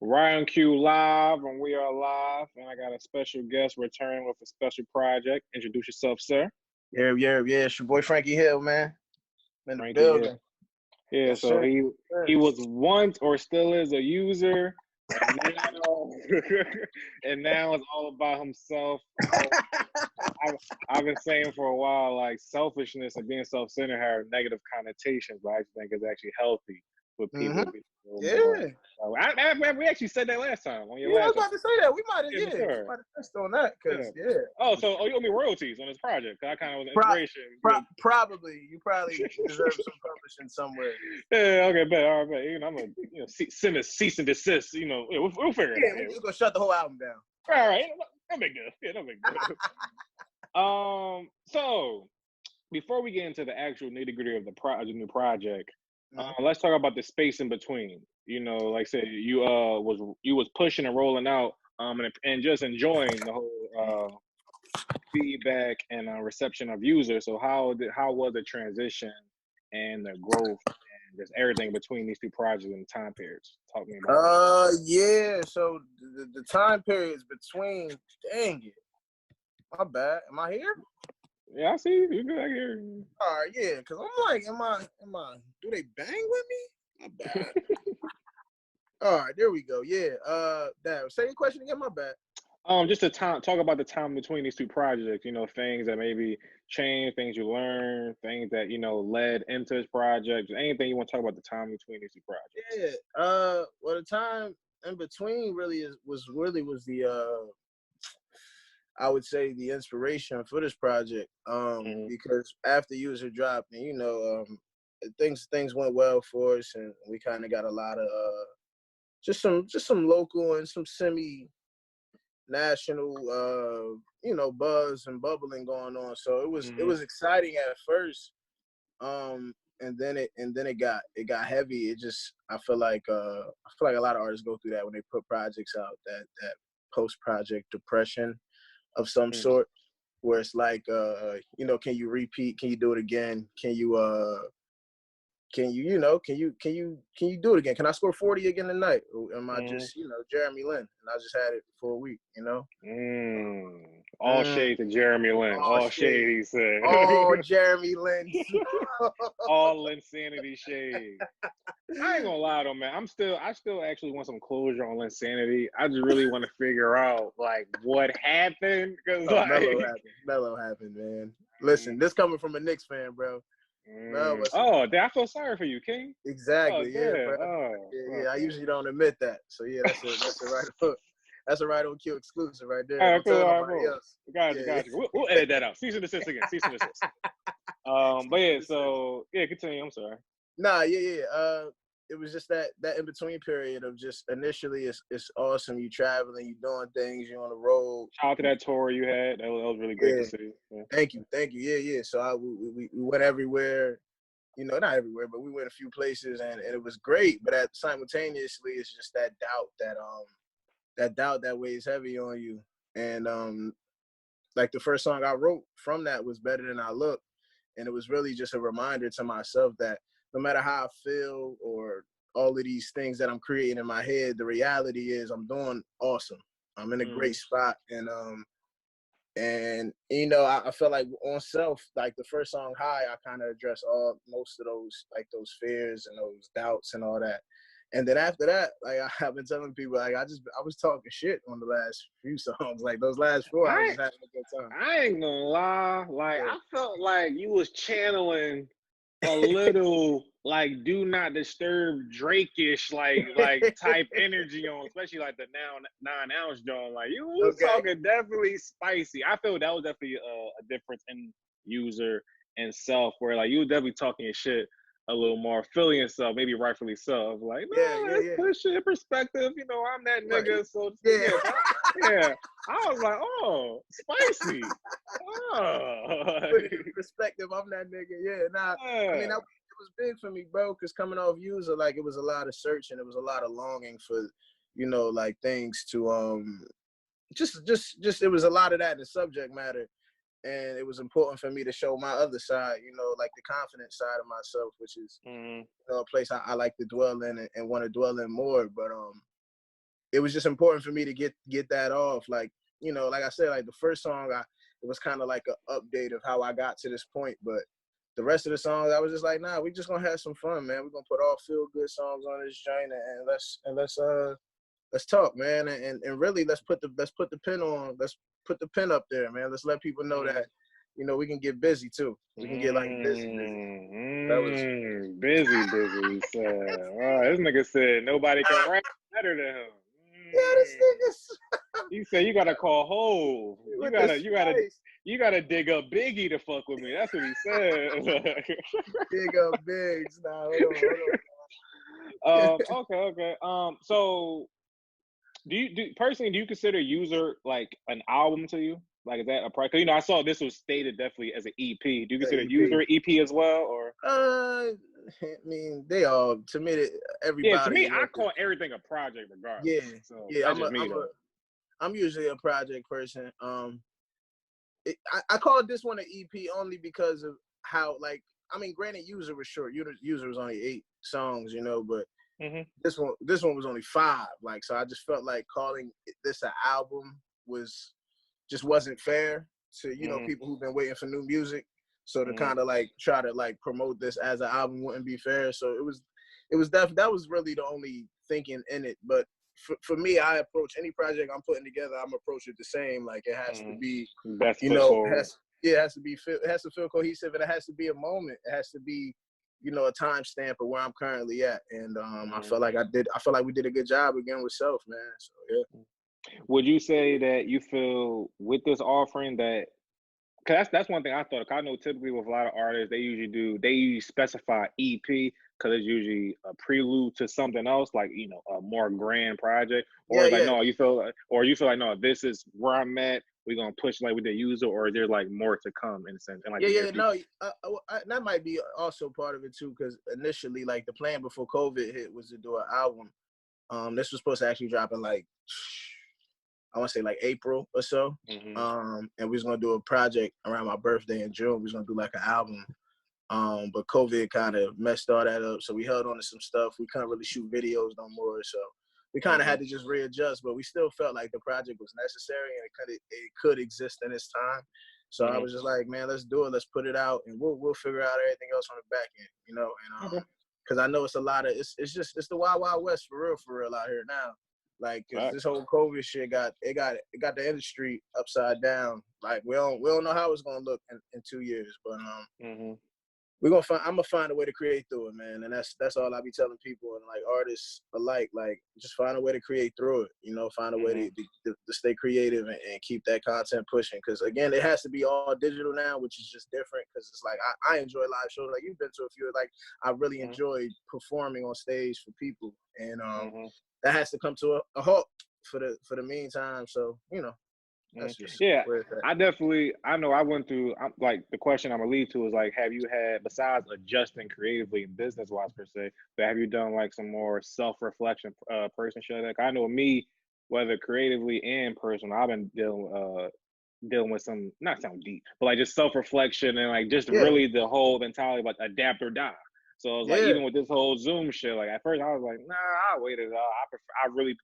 RightonQuelive, and we are live. And I got a special guest returning with a special project. Introduce yourself, sir. Yeah. It's your boy Franky Hill, man. I'm in the Franky Hill. building. Yeah, Yes, so sir. he was once or still is a user, and now and now it's all about himself. I've been saying for a while, like selfishness and being self-centered have negative connotations, but I think it's actually healthy with people. Yeah. We actually said that last time on your I last was about to say that. We might have, sure. we might have touched on that, because, Oh, you owe me royalties on this project, because I kind of was an inspiration. Probably. You probably deserve some publishing somewhere. Yeah, okay, bet. All right, bet. You know, I'm going to send a cease and desist. You know, we'll figure it out. Yeah, we're just going to shut the whole album down. All right. That make good. Yeah, that make good. So, before we get into the actual nitty-gritty of the new project, let's talk about the space in between. You know, like I said, you was pushing and rolling out, and just enjoying the whole feedback and reception of users. So how was the transition and the growth and just everything between these two projects and time periods? Talk to me about that. Yeah. So the time periods between, dang it, my bad. Am I here? Yeah, I see you. You good here. All right, yeah, because I'm like, am I? Do they bang with me? My bad. All right, there we go. Yeah. Say your question again. My bad. Just to talk about the time between these two projects. You know, things that maybe changed, things you learned, things that led into this project. Anything you want to talk about the time between these two projects? Yeah. Well, the time in between was the I would say the inspiration for this project. Because after User dropped, and things went well for us, and we kind of got a lot of just some local and some semi-national buzz and bubbling going on. So it was exciting at first, and then it got heavy. I feel like a lot of artists go through that when they put projects out, that post project depression of some sort, where it's like can you repeat? Can you do it again? Can you do it again? Can I score 40 again tonight? Or am I just, Jeremy Lin, and I just had it for a week, All shade to Jeremy Lin. All shade, he said. All Jeremy Lin. All Linsanity shade. I ain't gonna lie though, man. I still actually want some closure on Linsanity. I just really want to figure out like what happened. Mellow happened, man. Listen, this coming from a Knicks fan, bro. I feel sorry for you, King. Exactly, bro. I usually don't admit that. So yeah, that's a right hook. That's a right on cue exclusive right there. All right, cool. Got you. We'll edit that out. Cease and desist again. Cease and desist. Continue. I'm sorry. Nah, yeah. It was just that in between period of just initially it's awesome. You traveling, you doing things, you on the road. Shout out to that tour you had. That was really great to see. Yeah. Thank you. Yeah. So we went everywhere. Not everywhere, but we went a few places, and it was great. But simultaneously, it's just that doubt that weighs heavy on you. And like the first song I wrote from that was Better Than I Look, and it was really just a reminder to myself that no matter how I feel or all of these things that I'm creating in my head, the reality is I'm doing awesome. I'm in a great spot, and I felt like on Self, like the first song, High, I kind of addressed most of those fears and those doubts and all that. And then after that, like I've been telling people, like I was talking shit on the last few songs. Like those last four, I was just having a good time. I ain't gonna lie, like I felt like you was channeling a little like Do Not Disturb Drake-ish like type energy on, especially like the 9-ounce joint. Like you was talking definitely spicy. I feel that was definitely a difference in User and Self, where like you were definitely talking your shit a little more, feeling yourself, maybe rightfully so. Like, let's push it in perspective. I'm that nigga, so yeah. I was like, oh, spicy. Perspective, I'm that nigga. Yeah, nah. I mean, it was big for me, bro, because coming off User, like it was a lot of searching, it was a lot of longing for, like things to just it was a lot of that in the subject matter. And it was important for me to show my other side, like the confident side of myself, which is a place I like to dwell in and want to dwell in more. But it was just important for me to get that off. Like, you know, like I said, like the first song, it was kind of like an update of how I got to this point. But the rest of the songs, I was just like, nah, we just gonna have some fun, man. We're gonna put all feel good songs on this joint, and let's talk, man. And really, let's put the pin up there, man. Let's let people know that, you know, we can get busy too. We can get like busy. That was busy. He said, oh, this nigga said nobody can rap better than him. Yeah, this nigga's. He said you gotta ccall Hov. You gotta dig up Biggie to fuck with me. That's what he said. Dig up Biggs. Nah, hold on. Okay. So do you consider User like an album to you? Like, is that a price? Because, you know, I saw this was stated definitely as an EP. Do you consider User an EP as well, or? I mean, they all, to me, everybody. Yeah, to me, I call everything a project regardless. Yeah, so yeah. I'm usually a project person. I call this one an EP only because of how, like, I mean, granted, User was short. User was only 8 songs, you know, but this one was only 5. Like, so I just felt like calling this an album wasn't fair to, you know, people who've been waiting for new music. So to kind of like try to like promote this as an album wouldn't be fair. So that was really the only thinking in it. But for me, I approach any project I'm putting together, I'm approach it the same. Like, it has to be, you know, it has to feel cohesive, and it has to be a moment. It has to be, you know, a timestamp of where I'm currently at. And I feel like we did a good job again with Self, man. So yeah. Would you say that you feel with this offering that, because that's one thing I thought, I know typically with a lot of artists, they usually specify EP because it's usually a prelude to something else, like, you know, a more grand project, or no, you feel like, no, this is where I'm at, we're going to push like with the User, or is there like more to come in a sense? And like, that might be also part of it too, because initially, like, the plan before COVID hit was to do an album. This was supposed to actually drop in like, I want to say like April or so. And we was going to do a project around my birthday in June. We was going to do like an album. But COVID kind of messed all that up. So we held on to some stuff. We couldn't really shoot videos no more. So we kind of had to just readjust, but we still felt like the project was necessary and it could exist in its time. So I was just like, man, let's do it. Let's put it out, and we'll figure out everything else on the back end, you know? And because I know it's a lot of, it's the Wild Wild West for real out here now. Like, cause this whole COVID shit got the industry upside down. Like, we don't know how it's gonna look in 2 years, but I'm gonna find a way to create through it, man. And that's all I be telling people, and like artists alike, like, just find a way to create through it. You know, find a way to stay creative and keep that content pushing. Because again, it has to be all digital now, which is just different. Because it's like I enjoy live shows. Like, you've been to a few. Like, I really enjoy performing on stage for people, and that has to come to a halt for the meantime. So, you know. That's just I know I went through, like, the question I'm gonna lead to is like, have you had, besides adjusting creatively and business wise per se, but have you done like some more self-reflection person shit? Like, I know me, whether creatively and personal, I've been dealing with some, not sound deep, but like just self-reflection and like just really the whole mentality of like adapt or die. So I was like, even with this whole Zoom shit, like at first I was like, nah, I'll wait it out. I really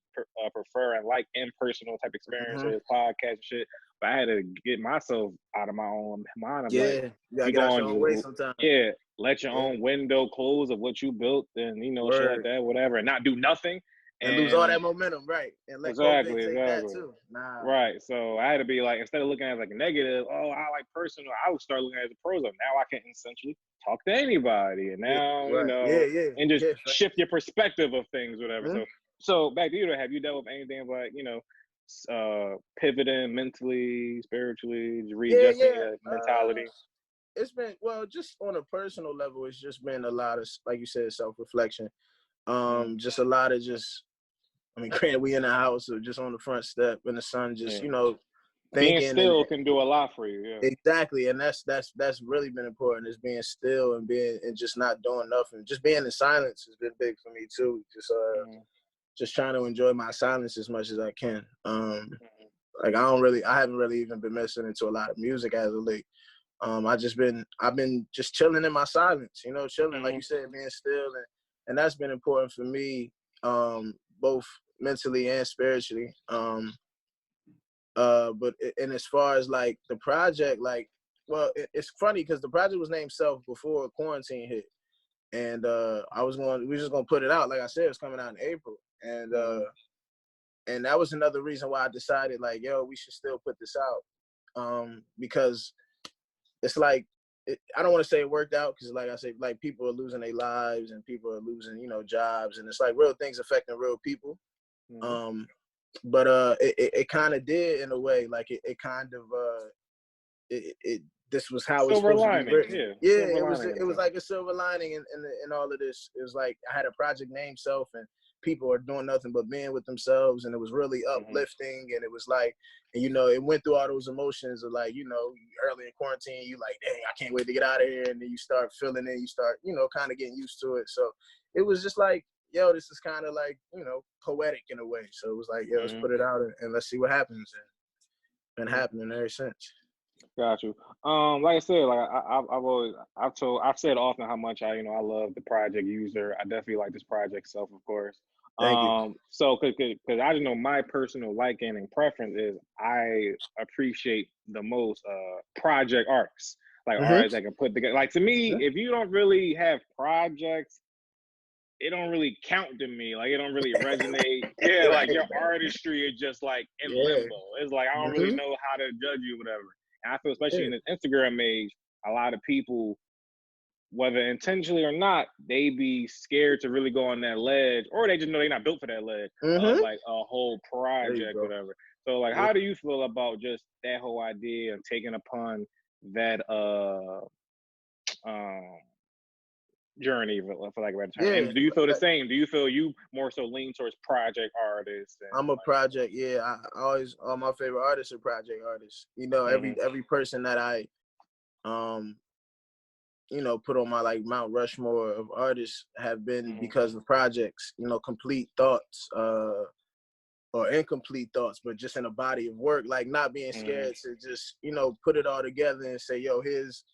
prefer and like in-personal type experiences, podcast and shit. But I had to get myself out of my own mind. You gotta get out your own way sometimes. Yeah, let your own window close of what you built, and, you know, shit like that, whatever, and not do nothing. And lose all that momentum, right? And let COVID take that too. Right. So I had to be like, instead of looking at it like a negative, I like personal, I would start looking at it as a pros. Now I can essentially talk to anybody, and now you know, and just shift your perspective of things, whatever. So back to you. Have you dealt with anything like, you know, pivoting mentally, spiritually, readjusting your mentality? It's been, well, just on a personal level, it's just been a lot of, like you said, self-reflection. Just a lot of I mean, granted, we in the house, so just on the front step in the sun, just you know, thinking. Being still can do a lot for you. Yeah. Exactly, and that's really been important. Is being still and just not doing nothing. Just being in silence has been big for me too. Just trying to enjoy my silence as much as I can. Like, I haven't really even been listening to a lot of music as of late. I've been just chilling in my silence, you know, chilling, like you said, being still, and that's been important for me, both mentally and spiritually. But and as far as like the project, like, well, it's funny because the project was named Self before quarantine hit, and we were just gonna put it out. Like I said, it's coming out in April, and that was another reason why I decided, like, yo, we should still put this out, because it's like, I don't want to say it worked out, because like I say, like, people are losing their lives and people are losing, you know, jobs, and it's like real things affecting real people. But it kind of did in a way, like it kind of this was how it's silver supposed lining, to be written. yeah. It was like a silver lining in all of this. It was like I had a project named Self, and people are doing nothing but being with themselves, and it was really uplifting, and it was like, and you know, it went through all those emotions of, like, you know, early in quarantine, you like, dang, I can't wait to get out of here, and then you start feeling it, you start, you know, kind of getting used to it. So it was just like, yo, this is kind of like, you know, poetic in a way. So it was like, yo, let's put it out and let's see what happens. And been happening ever since. Got you. Like I said, like I've said often how much I love the project User. I definitely like this project Self, of course. Thank you. So because I just know my personal liking and preference is I appreciate the most project artists, like artists that can put together. Like, to me, if you don't really have projects, it don't really count to me. Like, it don't really resonate. Yeah, like your artistry is just like in limbo. It's like I don't really know how to judge you, whatever. And I feel, especially in this Instagram age, a lot of people, whether intentionally or not, they be scared to really go on that ledge, or they just know they're not built for that ledge of like a whole project, whatever. So, like, how do you feel about just that whole idea of taking upon that journey, for like a better term? And do you feel the same? Do you feel you more so lean towards project artists? I'm a project, I always, all my favorite artists are project artists. You know, every person that I you know, put on my like Mount Rushmore of artists have been because of projects, you know, complete thoughts, or incomplete thoughts, but just in a body of work, like not being scared to just, you know, put it all together and say, yo, here's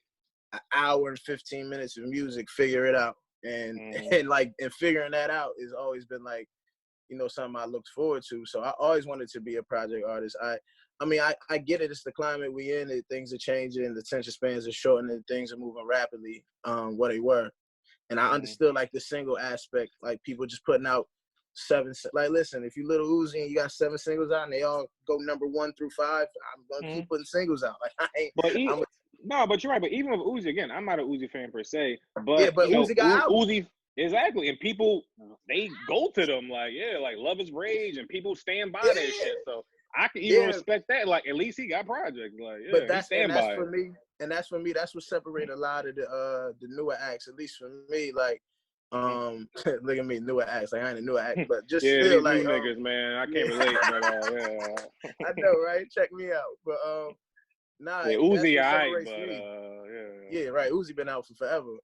an hour and 15 minutes of music, figure it out. And figuring that out has always been like, you know, something I looked forward to. So I always wanted to be a project artist. I mean, I get it. It's the climate we in. Things are changing. The attention spans are shortening. Things are moving rapidly. What they were, and I understood like the single aspect. Like people just putting out 7. Like, listen, if you Little Uzi and you got 7 singles out and they all go number 1 through 5, I'm gonna keep putting singles out. Like I ain't. No, but you're right. But even with Uzi, again, I'm not an Uzi fan per se. But yeah, but you know, Uzi got Uzi. Exactly, and people, they go to them like, like Love Is Rage, and people stand by that shit. So I can even respect that. Like, at least he got projects. Like, but that's for me. And that's for me. That's what separates a lot of the newer acts. At least for me, like, look at me, newer acts. Like I ain't a newer act, but just still these like new niggas, man. I can't relate. But I know, right? Check me out, but nah, Uzi, right. Uzi been out for forever,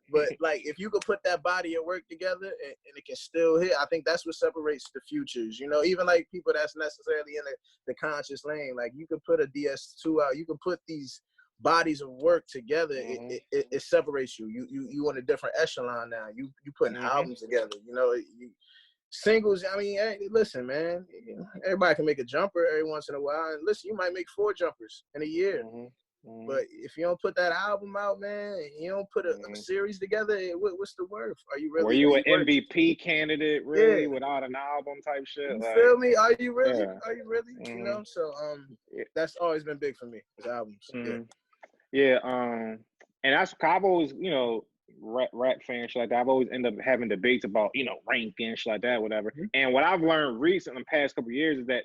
but like if you could put that body of work together and it can still hit, I think that's what separates the futures. You know, even like people that's necessarily in the conscious lane, like you could put a DS2 out, you could put these bodies of work together. It separates you. You on a different echelon now. You putting albums together. You know, singles, I mean, hey, listen, man, everybody can make a jumper every once in a while. And listen, you might make 4 jumpers in a year. But if you don't put that album out, man, you don't put a series together, what's the worth? Are you really? Were you an MVP candidate, really, without an album type shit? You feel me? Are you really? Are you really? You know, so that's always been big for me, is albums. And that's, I've always, you know, rap fan shit like that, I've always ended up having debates about, you know, ranking shit like that, whatever. And what I've learned recently in the past couple of years is that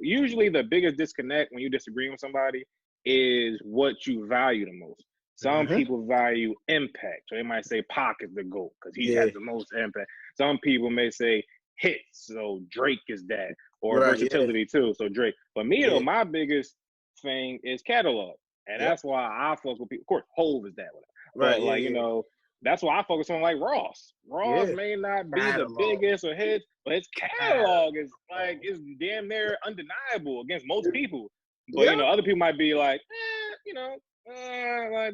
usually the biggest disconnect when you disagree with somebody is what you value the most. Some people value impact, so they might say Pac is the GOAT because he has the most impact. Some people may say hits, so Drake is that, or versatility too, so Drake. But me though, my biggest thing is catalog. And that's why I focus with people. Of course, Hove is that, whatever. But you know, that's why I focus on like Ross. Ross may not be the biggest or hits, but his catalog is like, it's damn near undeniable against most people. But you know, other people might be like, you know, like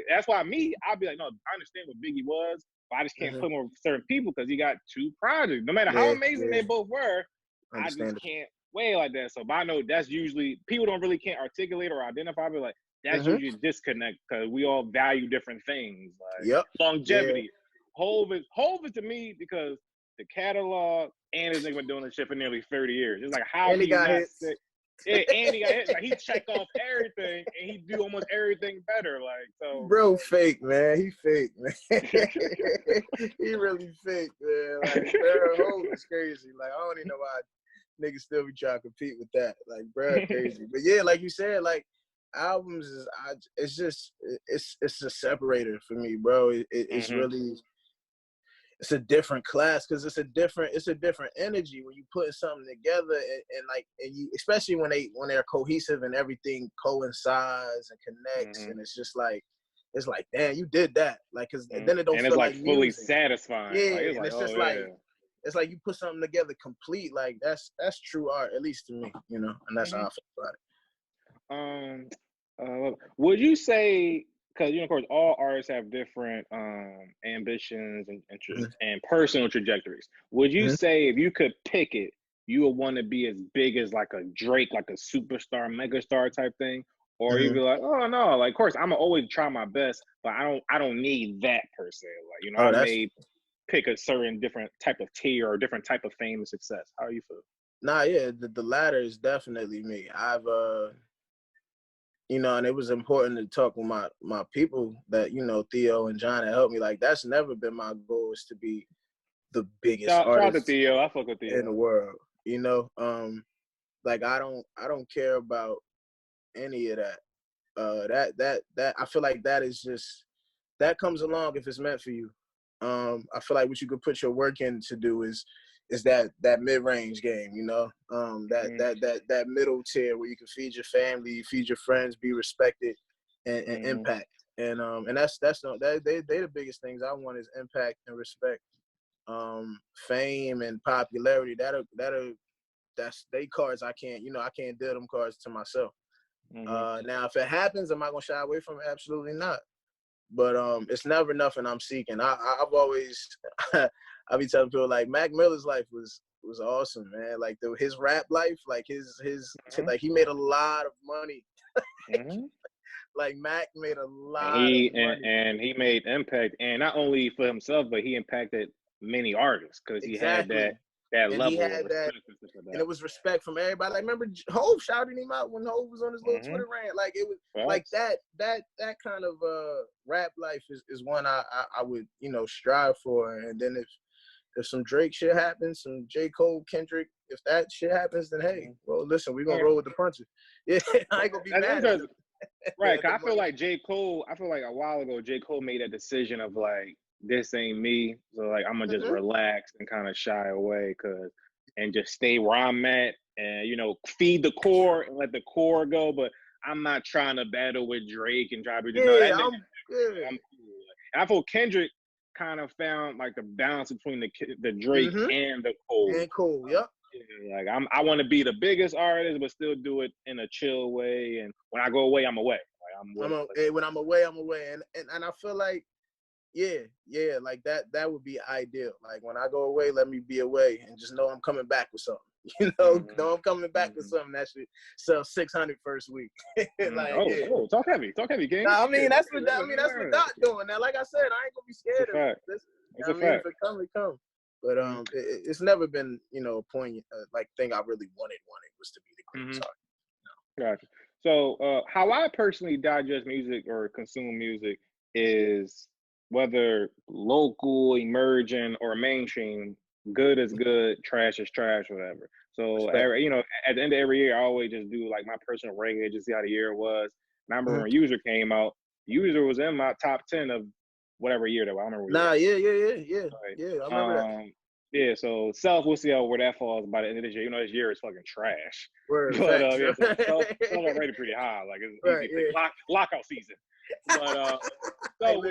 that's why I'd be like, no, I understand what Biggie was, but I just can't put him over certain people because he got 2 projects. No matter how amazing they both were, I just can't weigh like that. So, but I know that's usually people don't really can't articulate or identify, but like that's usually a disconnect because we all value different things, like longevity. Hove is to me because the catalog and his nigga been doing this shit for nearly 30 years. It's like how and he got hits. Sick. Yeah, and he got hit. Like he check off everything, and he do almost everything better. Like so, bro, fake man. He fake man. He really fake man. Like bro, Hov is crazy. Like I don't even know why niggas still be trying to compete with that. Like bro, crazy. But yeah, like you said, like albums is it's just it's a separator for me, bro. It's really. It's a different class because it's a different energy when you put something together and you especially when they're cohesive and everything coincides and connects and it's like damn you did that like because then it don't feel like fully music. satisfying. Yeah, like, and it's just like it's like you put something together complete. Like that's true art, at least to me, you know, and that's how I feel about it. Would you say? Because of course, all artists have different ambitions and personal trajectories. Would you say if you could pick it, you would want to be as big as like a Drake, like a superstar, megastar type thing, or you'd be like, oh no, like of course I'm gonna always try my best, but I don't need that per se. Like I may pick a certain different type of tier or different type of fame and success. How do you feel? Nah, yeah, the latter is definitely me. I've you know, and it was important to talk with my people that, you know, Theo and John that helped me. Like, that's never been my goal, is to be the biggest artist shout out to Theo. I fuck with Theo. In the world. You know, like I don't care about any of that. That I feel like that is just that comes along if it's meant for you. I feel like what you could put your work in to do is that mid-range game, you know, that middle tier where you can feed your family, feed your friends, be respected, and impact. And that's no they the biggest things I want is impact and respect, fame and popularity. That's they cards I can't deal them cards to myself. Now if it happens, am I gonna shy away from it? Absolutely not. But it's never nothing I'm seeking. I've always I be telling people like Mac Miller's life was awesome, man. Like his rap life, like his like he made a lot of money. Like Mac made a lot of money. And he made impact, and not only for himself, but he impacted many artists because he had that and level he had of respect that, and it was respect from everybody. Like remember Hov shouting him out when Hov was on his little Twitter rant. Like it was like that kind of rap life is one I would, you know, strive for. And then if some Drake shit happens, some J. Cole, Kendrick, if that shit happens, then hey, well listen, we're gonna roll with the punches. Yeah, I ain't gonna be mad at them. Right, cause I feel like a while ago J. Cole made a decision of like, this ain't me, so like I'm gonna just relax and kind of shy away, and just stay where I'm at, and you know, feed the core and let the core go. But I'm not trying to battle with Drake and try to I'm cool. And I feel Kendrick kind of found like the balance between the Drake and the Cole. And Cole, yep. Yeah, like I want to be the biggest artist, but still do it in a chill way. And when I go away, I'm away. Like when I'm away, I'm away. And I feel like, yeah, like that would be ideal. Like when I go away, let me be away and just know I'm coming back with something. You know, know I'm coming back with something that should sell 600 first week. Like, talk heavy, King. Nah, I mean that's what Dot doing. Now, like I said, I ain't gonna be scared of it. It's a fact. If it come, it come. But it's never been, you know, a point like thing I really wanted was to be the greatest artist. Gotcha. So how I personally digest music or consume music is whether local, emerging, or mainstream. Good is good, trash is trash, whatever. So you know, at the end of every year, I always just do like my personal ranking, just see how the year was. And I remember when User came out, User was in my top 10 of whatever year that was. I don't remember. I remember that. Yeah, so Self, we'll see where that falls by the end of this year. You know, this year is fucking trash. Word, but Self rated pretty high. Like it's easy lockout season. But so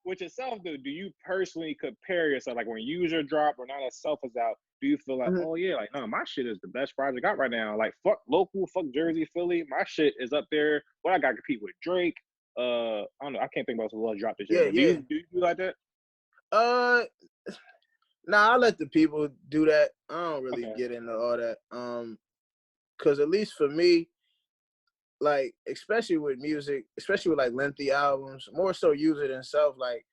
with yourself, do you personally compare yourself? Like when User dropped or now that Self is out, do you feel like, oh yeah, like no, my shit is the best project out right now. Like fuck local, fuck Jersey, Philly, my shit is up there. What I got to compete with Drake. I don't know. I can't think about what's dropped this year. Do you do like that? Uh, nah, I let the people do that. I don't really Okay. get into all that. Cause at least for me, like especially with music, especially with like lengthy albums, more so user than self. Like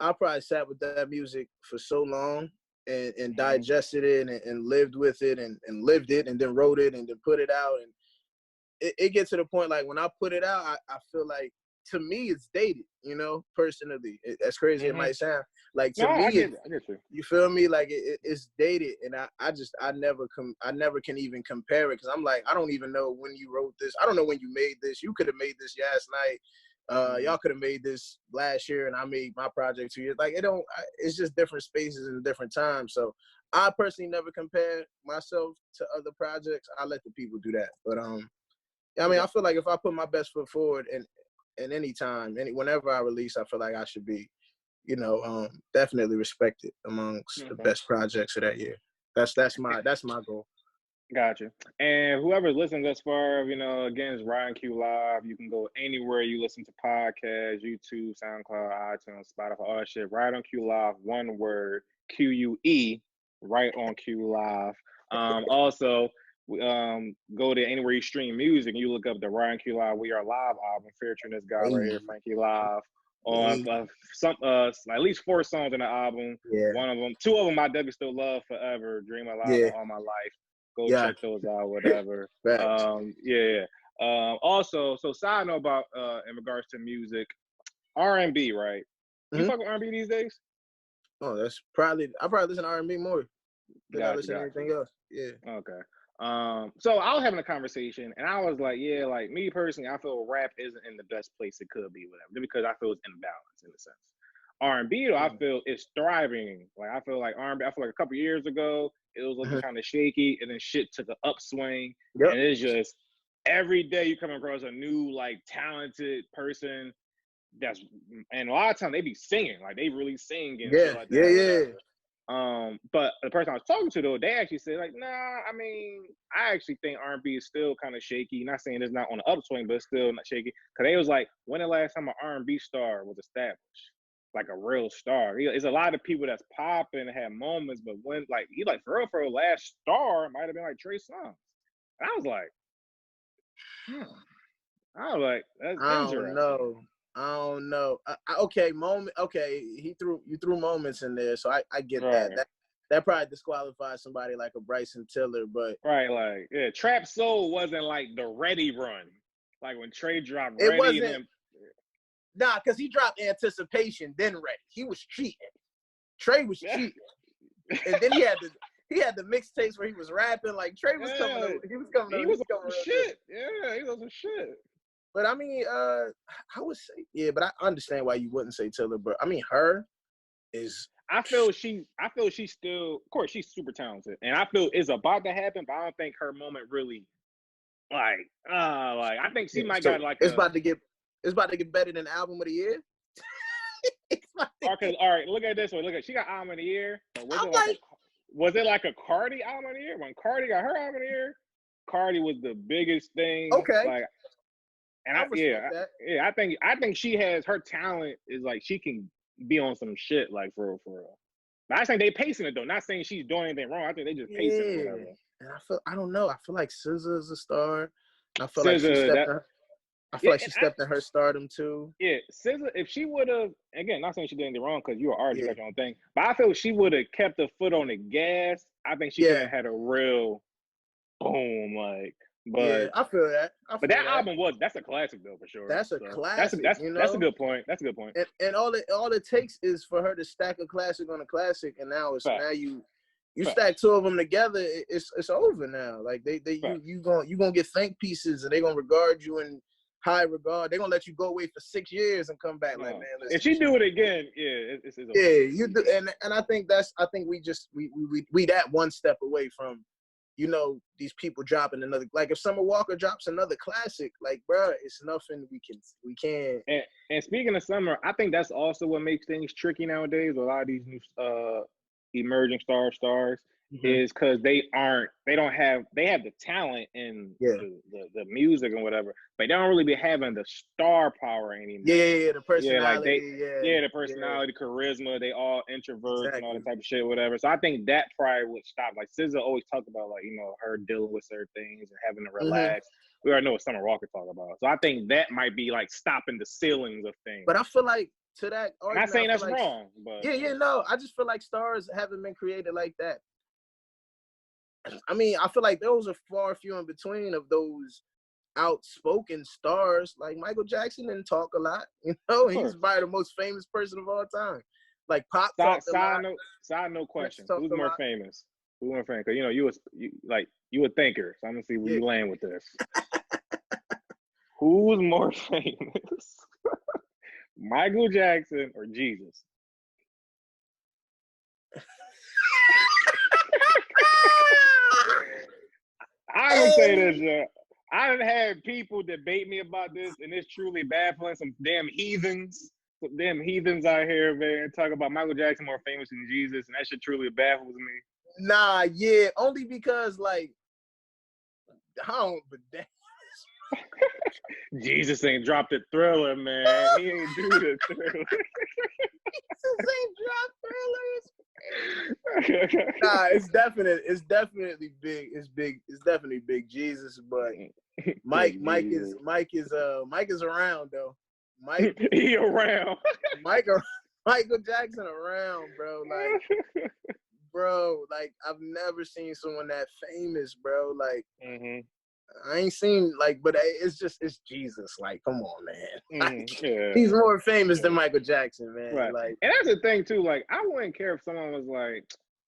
I probably sat with that music for so long and digested it and lived with it and lived it and then wrote it and then put it out. And it gets to the point like when I put it out, I feel like to me it's dated, you know, personally. As crazy it might sound, like No, to me I get you. you feel me? Like it's dated, and I never can even compare it because I'm like I don't even know when you wrote this. I don't know when you made this. You could have made this last night. Y'all could have made this last year, and I made my project 2 years. Like it's just different spaces and different times. So I personally never compare myself to other projects. I let the people do that, but I mean, I feel like if I put my best foot forward and any time, whenever I release, I feel like I should be, you know, definitely respected amongst the best projects of that year. That's my goal. Gotcha. And whoever's listening thus far, you know, again, it's RightonQuelive. You can go anywhere you listen to podcasts, YouTube, SoundCloud, iTunes, Spotify, all that shit. RightonQuelive, one word, QUE, right on Q Live. Also, go to anywhere you stream music and you look up the RightonQuelive We Are Live album featuring this guy right here, Franky Live, on some at least 4 songs in the album. Yeah. One of them, 2 of them I definitely still love forever, Dream Alive and All My Life. Go check those out, whatever. Also, so side note about in regards to music, R&B, right? You fuck with R&B these days? Oh, I probably listen to R&B more than I listen to anything else. Yeah. Okay. So I was having a conversation and I was like, yeah, like me personally, I feel rap isn't in the best place it could be, whatever, because I feel it's imbalanced in a sense. R&B though, I feel it's thriving. Like I feel like R&B, I feel like a couple years ago, it was looking kind of shaky and then shit took an upswing. And it's just every day you come across a new like talented person and a lot of times they be singing, like they really sing and shit like that. But the person I was talking to though, they actually said like, nah, I mean, I actually think R&B is still kind of shaky. Not saying it's not on the upswing, but it's still not shaky. Cause they was like, when the last time an R&B star was established? Like a real star. There's a lot of people that's popping and have moments, but when like he like for real, last star might have been like Trey Songz. And I was like, that's interesting. I don't know. Okay, moment. Okay, you threw moments in there, so I get that. That probably disqualifies somebody like a Bryson Tiller, but like Trap Soul wasn't like the Ready run, like when Trey dropped it Ready. Wasn't. Nah, because he dropped Anticipation, then Ready. He was cheating. Trey was cheating, and then he had the mixtapes where he was rapping. Like Trey was coming. He was coming. He was on shit. Yeah, he was on shit. But I mean, I would say but I understand why you wouldn't say Tiller. But I mean, her is. I feel she's still, of course, she's super talented, and I feel it's about to happen. But I don't think her moment really, like I think she might got like it's about to get better than Album of the Year. Okay, all right, look at this one. She got Album of the Year. Was it like a Cardi Album of the Year? When Cardi got her Album of the Year, Cardi was the biggest thing. Okay. Like, and I think she has her talent is like she can be on some shit like for real. But I think they pacing it though. Not saying she's doing anything wrong. I think they just pacing it, whatever. And I don't know. I feel like SZA is a star. I feel like she stepped in her stardom too. Yeah, SZA, if she would have, again, not saying she did anything wrong because you were already got your own thing, but I feel she would have kept the foot on the gas. I think she could have had a real boom, like. But I feel that. But that album that's a classic though for sure. That's a classic. That's a good point. That's a good point. And all it takes is for her to stack a classic on a classic, and now you stack 2 of them together. It's over now. Like you gonna get think pieces, and they gonna regard you in high regard. They gonna let you go away for 6 years and come back like, man. If she do it again, it's you do. And I think we that one step away from. You know, these people dropping another, like if Summer Walker drops another classic, like, bro, it's nothing we can. And speaking of Summer, I think that's also what makes things tricky nowadays with a lot of these new emerging stars. is because they have the talent and the music and whatever, but they don't really be having the star power anymore. The personality. The personality, charisma. They all introverts and all that type of shit, whatever. So I think that probably would stop. Like SZA always talked about, like, you know, her dealing with certain things and having to relax. We already know what Summer Walker talk about. So I think that might be like stopping the ceilings of things. But I feel like to that argument, I'm not saying that's like, wrong, but no, I just feel like stars haven't been created like that. I mean, I feel like those are far few in between of those outspoken stars. Like Michael Jackson didn't talk a lot, you know. He's probably the most famous person of all time. Like Pop talked a lot. Side note question: Who's more famous? Who's more famous? Because you know you a thinker, so I'm gonna see where you land with this. Who's more famous? Michael Jackson or Jesus? I don't say this. I done had people debate me about this, and it's truly baffling. Some damn heathens out here, man, talk about Michael Jackson more famous than Jesus, and that shit truly baffles me. Nah, only because like I don't. But Jesus ain't dropped a Thriller, man. He ain't do the Thriller. Jesus ain't dropped Thriller. Nah, it's definitely big. It's big. It's definitely big Jesus, but Mike is around though. He around. Michael Jackson around, bro. Like, bro, like I've never seen someone that famous, bro. Like, I ain't seen like, but it's Jesus. Like, come on, man. Like, he's more famous than Michael Jackson, man. Right. Like, and that's the thing too. Like, I wouldn't care if someone was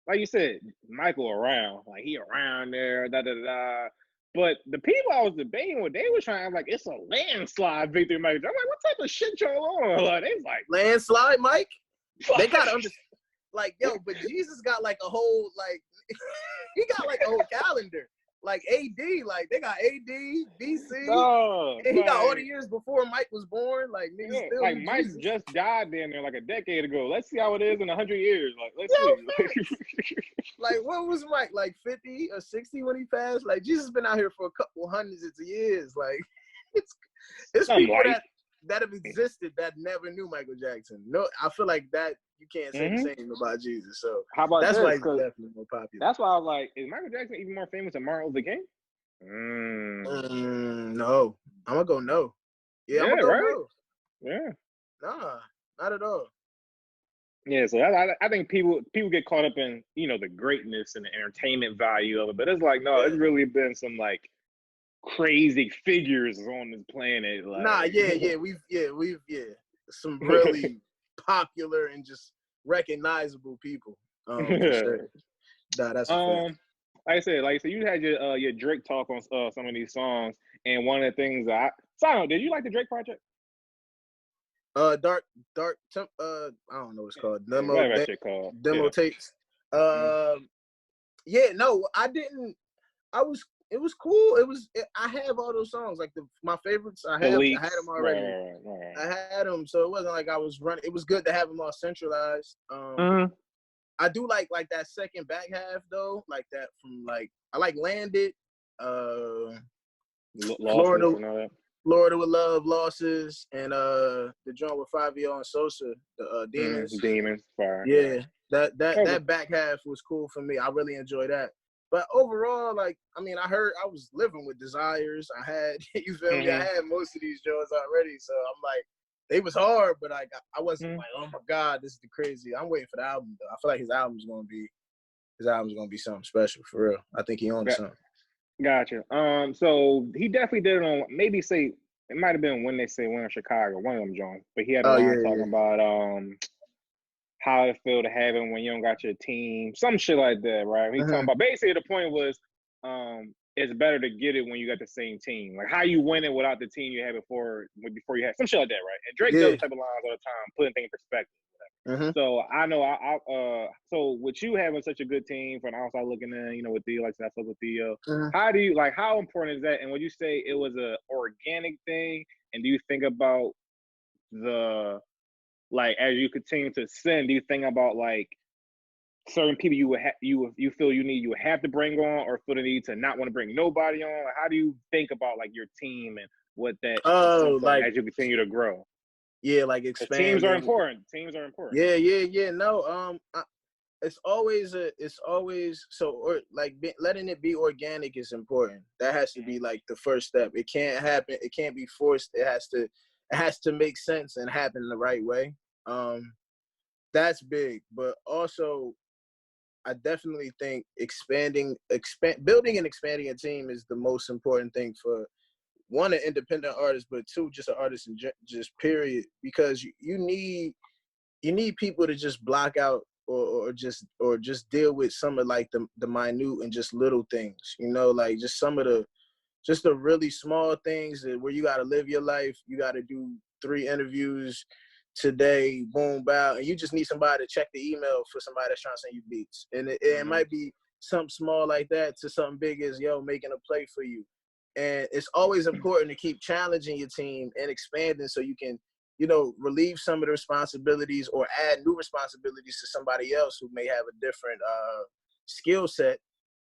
like you said, Michael around, like he around there, da da da. But the people I was debating with, they were trying to like it's a landslide victory, Michael. I'm like, what type of shit y'all on? Like, they was like landslide, Mike. They gotta understand. Like, yo, but Jesus got like a whole like he got like a whole calendar. Like AD, like they got AD, BC, and he got all the years before Mike was born. Like niggas still like Mike Jesus. just died down there like a decade ago. Let's see how it is in 100 years. Like, let's see. Like, what was Mike, like 50 or 60 when he passed? Like, Jesus been out here for a couple hundreds of years. Like, it's people that have existed that never knew Michael Jackson. No, I feel like that you can't say the same about Jesus. So how about that's this? why he's definitely more popular. That's why I was like, is Michael Jackson even more famous than Martin Luther King? No. I'm gonna go no. Yeah, I'm gonna go no. Yeah. Nah, not at all. Yeah, so I think people get caught up in, you know, the greatness and the entertainment value of it, but it's like, no, it's really been some like crazy figures on this planet. Like, we've some really popular and just recognizable people. For sure. Nah, that's a fact. Like I said, you had your Drake talk on some of these songs, and one of the things did you like the Drake project? Dark I don't know what it's called. Demo tapes. Yeah, no, I didn't. It was cool. I have all those songs, like my favorites. I had them already. Right. I had them, so it wasn't like I was running. It was good to have them all centralized. I do like that second back half though, like that from like I like Landed, Florida with Love, Losses, and the joint with Fabio and Sosa, the Demons. Fire. Yeah, that back half was cool for me. I really enjoyed that. But overall, like, I mean, I was living with Desires. I had, you feel me? I had most of these joints already, so I'm like, they was hard, but like I wasn't like, oh my God, this is the crazy. I'm waiting for the album though. I feel like his album's gonna be something special for real. I think he owns something. Gotcha. So he definitely did it on maybe say it might have been When They Say When in Chicago, one of them joints. But he had a line talking about how it feel to have it when you don't got your team, some shit like that, right? He talking about basically the point was it's better to get it when you got the same team. Like how you win it without the team you had before you had some shit like that, right? And Drake does type of lines all the time, putting things in perspective. So I know so with you having such a good team from the outside looking in, you know, with Theo, like I fuck with Theo, how important is that? And would you say it was a organic thing? And do you think about as you continue to ascend, do you think about like certain people you feel you would have to bring on, or feel the need to not want to bring nobody on? Like, how do you think about like your team and what that should look like as you continue to grow? Yeah, like expanding. Teams are important. Teams are important. Yeah. No, it's always letting it be organic is important. That has to be like the first step. It can't happen. It can't be forced. It has to make sense and happen the right way. That's big. But also, I definitely think building and expanding a team is the most important thing for one, an independent artist, but two, just an artist in just period, because you need people to just block out or just deal with some of like the minute and just little things, like just some of the really small things where you got to live your life. You got to do 3 interviews today, boom, bow, and you just need somebody to check the email for somebody that's trying to send you beats. And it might be something small like that to something big as, making a play for you. And it's always important to keep challenging your team and expanding so you can, relieve some of the responsibilities or add new responsibilities to somebody else who may have a different skill set,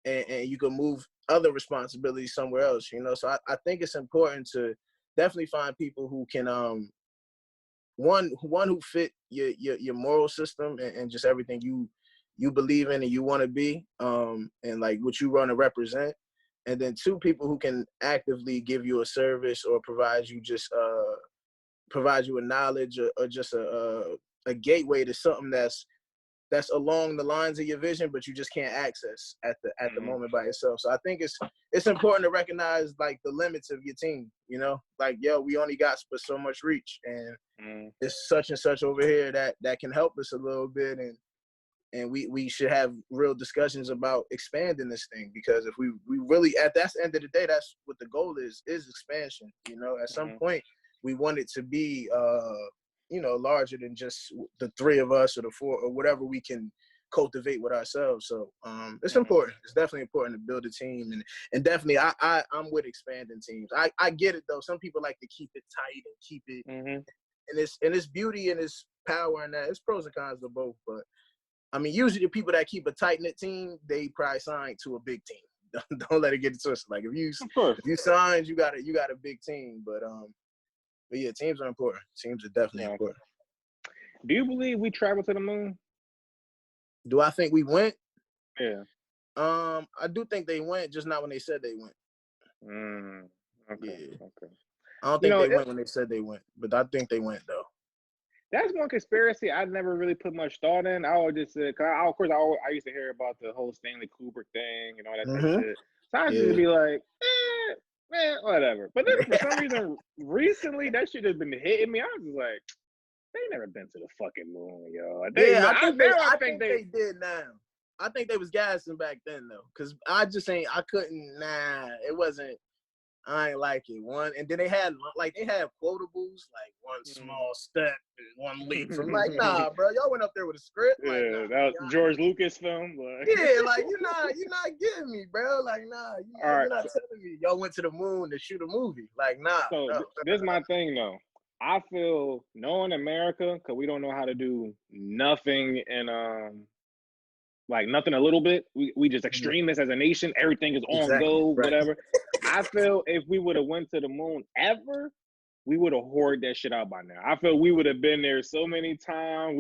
and you can move other responsibilities somewhere else, So I think it's important to definitely find people who can, one who fit your moral system and just everything you believe in and you want to be, and like what you want to represent. And then 2 people who can actively give you a service or provide you a knowledge or just a gateway to something that's along the lines of your vision, but you just can't access at the moment by yourself. So I think it's important to recognize like the limits of your team, like, we only got so much reach, and it's such and such over here that can help us a little bit, and we should have real discussions about expanding this thing, because if we really, that's the end of the day, that's what the goal is expansion. At some point we want it to be larger than just the 3 of us or the 4 or whatever we can cultivate with ourselves. So it's important. It's definitely important to build a team, and definitely I'm with expanding teams. I get it though. Some people like to keep it tight and keep it, and it's beauty and it's power and that. It's pros and cons to both, but I mean, usually the people that keep a tight-knit team, they probably sign to a big team. Don't let it get twisted. Like if you signed, you got a big team. But yeah, teams are important. Teams are definitely important. Do you believe we traveled to the moon? Do I think we went? Yeah. I do think they went, just not when they said they went. Okay. Yeah. Okay. I don't think they went when they said they went, but I think they went though. That's one conspiracy I never really put much thought in. I always just said, I used to hear about the whole Stanley Kubrick thing and all that type of shit. So I used to be like, whatever. But then for some reason, recently, that shit has been hitting me. I was just like, they never been to the fucking moon, yo. I think they did now. I think they was gassing back then though, because it wasn't. I ain't like it. And then they had quotables, like one small step and one leap. So I'm like, nah, bro, y'all went up there with a script. Yeah, like, nah, that was George Lucas film. But... yeah, like you're not getting me, bro. Like, nah, you're not telling me y'all went to the moon to shoot a movie. Like, nah. So this is my thing though. I feel knowing America, because we don't know how to do nothing in like nothing a little bit. We just extremists as a nation. Everything is on go, whatever. I feel if we would have went to the moon ever, we would have hoarded that shit out by now. I feel we would have been there so many times.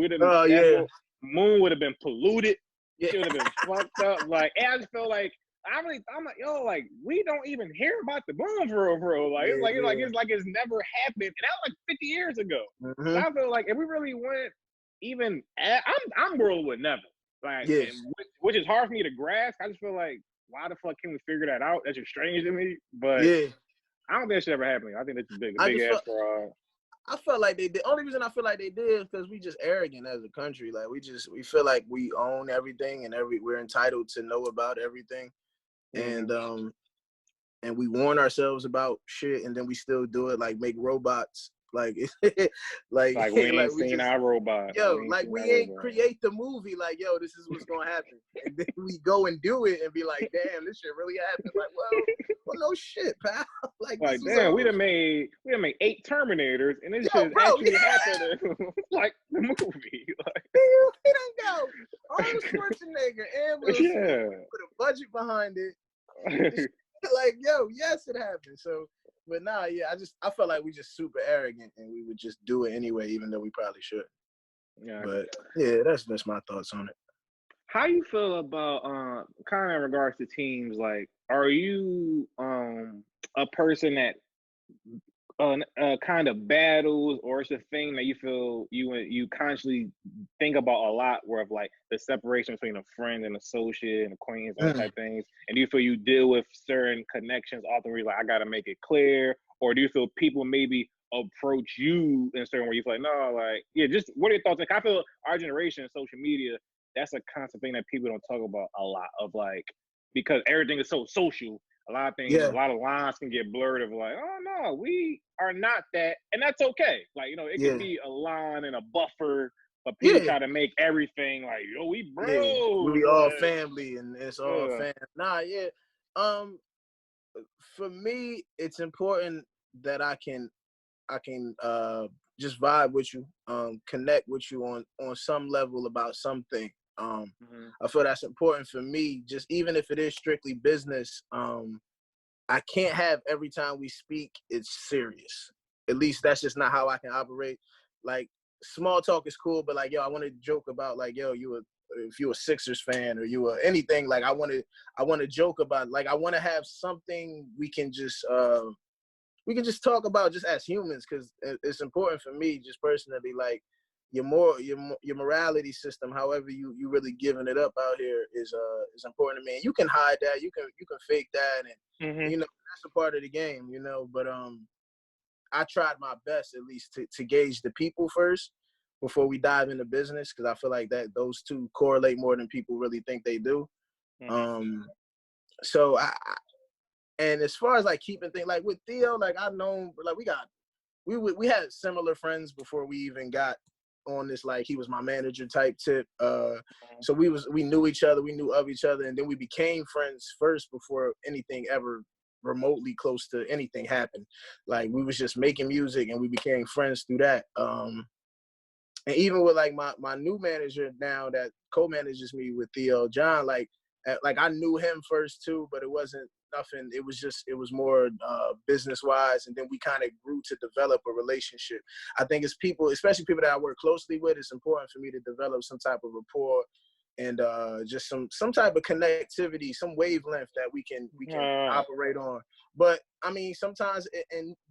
Moon would have been polluted. It would have been fucked up. Like, I just feel like I'm like, yo, like we don't even hear about the moon for real. Like it's like it's never happened. And that was like 50 years ago. So I feel like if we really went even, I'm world would never. Like, which is hard for me to grasp. I just feel like, why the fuck can we figure that out? That's just strange to me. But I don't think that should ever happen. I think that's a big ass fraud. I felt like they did. Only reason I feel like they did is because we just arrogant as a country. Like we feel like we own everything and we're entitled to know about everything, and we warn ourselves about shit, and then we still do it. Like make robots like Like we ain't like we seen just our robot. we ain't create the movie like, yo, this is what's gonna happen, and then we go and do it and be like, damn, this shit really happened. Like, well no shit, pal. Like this was damn, we done made 8 Terminators, and this shit actually happened. Like the movie. Like, we don't go Arnold Schwarzenegger and Will Smith put a budget behind it. Like, yo, yes, it happened. So, but nah, yeah, I felt like we just super arrogant and we would just do it anyway, even though we probably should. Yeah. But yeah, that's my thoughts on it. How you feel about kind of in regards to teams? Like, are you a person that kind of battles, or it's a thing that you feel you constantly think about a lot, where of like the separation between a friend and associate and acquaintance and type things? And do you feel you deal with certain connections often where you're like, I gotta make it clear? Or do you feel people maybe approach you in a certain way you feel like, no, like, yeah, just what are your thoughts? Like, I feel our generation, social media, that's a constant thing that people don't talk about a lot, of like, because everything is so social. A lot of things, a lot of lines can get blurred of like, oh no, we are not that, and that's okay. Like, you know, it could be a line and a buffer, but people try to make everything like, yo, we bros. Yeah. We all family, and it's all fam. Nah, yeah. For me, it's important that I can just vibe with you, connect with you on some level about something. I feel that's important for me, just even if it is strictly business. I can't have every time we speak, it's serious. At least that's just not how I can operate. Like, small talk is cool, but like, yo, I want to joke about like, yo, if you a Sixers fan or you were anything, like I want to joke about, like, I want to have something we can just talk about just as humans, because it's important for me just personally, like, your morality system, however you really giving it up out here is important to me. And you can hide that, you can fake that, and you know, that's a part of the game, you know. But I tried my best at least to gauge the people first before we dive into business, because I feel like that those two correlate more than people really think they do. So and as far as like keeping things, like with Theo, like I've known, like we had similar friends before we even got on this, like he was my manager type tip. So we knew each other, we knew of each other, and then we became friends first before anything ever remotely close to anything happened. Like, we was just making music and we became friends through that. And even with like my new manager now that co-manages me with Theo, John, like I knew him first too, but it wasn't nothing. It was more business wise, and then we kind of grew to develop a relationship. I think it's people, especially people that I work closely with, it's important for me to develop some type of rapport and just some type of connectivity, some wavelength that we can operate on. But I mean, sometimes,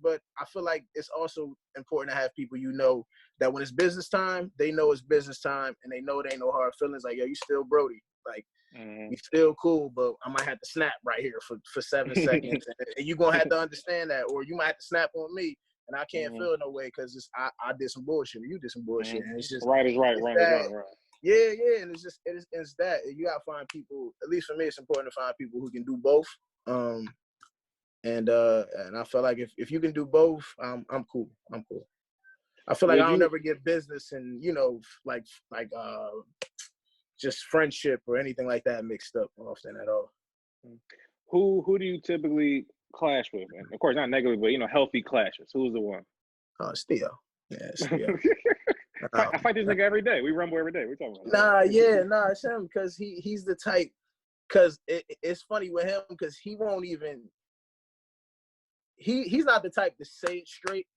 but I feel like it's also important to have people, you know, that when it's business time, they know it's business time, and they know it ain't no hard feelings. Like, yo, you still Brody, like. We still cool, but I might have to snap right here for 7 seconds, and you're gonna have to understand that, or you might have to snap on me, and I can't feel no way because I did some bullshit, or you did some bullshit, and it's just right is right. Yeah, and it's that you gotta find people. At least for me, it's important to find people who can do both. And I feel like if you can do both, I'm cool. I feel like I don't ever get business and, you know, like just friendship or anything like that mixed up often at all. Who do you typically clash with? And of course, not negatively, but, you know, healthy clashes. Who's the one? It's Theo. Yeah, it's Theo. I fight this nigga every day. We rumble every day. We're talking about it's him, because he's the type. Because it's funny with him, because he won't even. He's not the type to say it straight,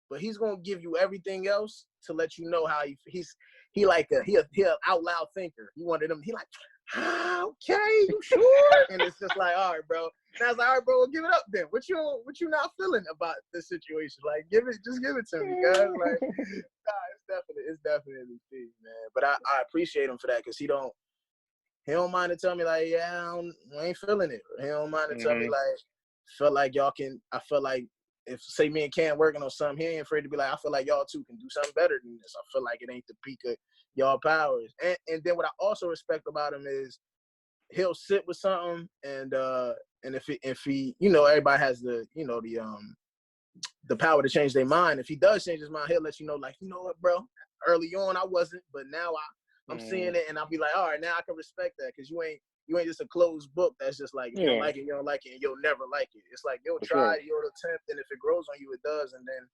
but he's gonna give you everything else to let you know how he like he out loud thinker. He wanted him. He like, okay, you sure? And it's just like, all right, bro. And I was like, all right, bro, well, give it up then. What you not feeling about this situation? Like, just give it to me, guys. Like, it's definitely Steve, man. But I appreciate him for that, because he don't mind to tell me like, yeah, I ain't feeling it. He don't mind to tell me like, felt like y'all can. I felt like if say me and Cam working on something, he ain't afraid to be like, I feel like y'all two can do something better than this. I feel like it ain't the peak of y'all powers. And then what I also respect about him is he'll sit with something, and if he, you know, everybody has the, you know, the power to change their mind. If he does change his mind, he'll let you know, like, you know what, bro? Early on, I wasn't, but now I'm seeing it, and I'll be like, all right, now I can respect that, because you ain't just a closed book that's just like, you don't like it, you don't like it, and you'll never like it. It's like, you'll try, you'll attempt, and if it grows on you, it does, and then,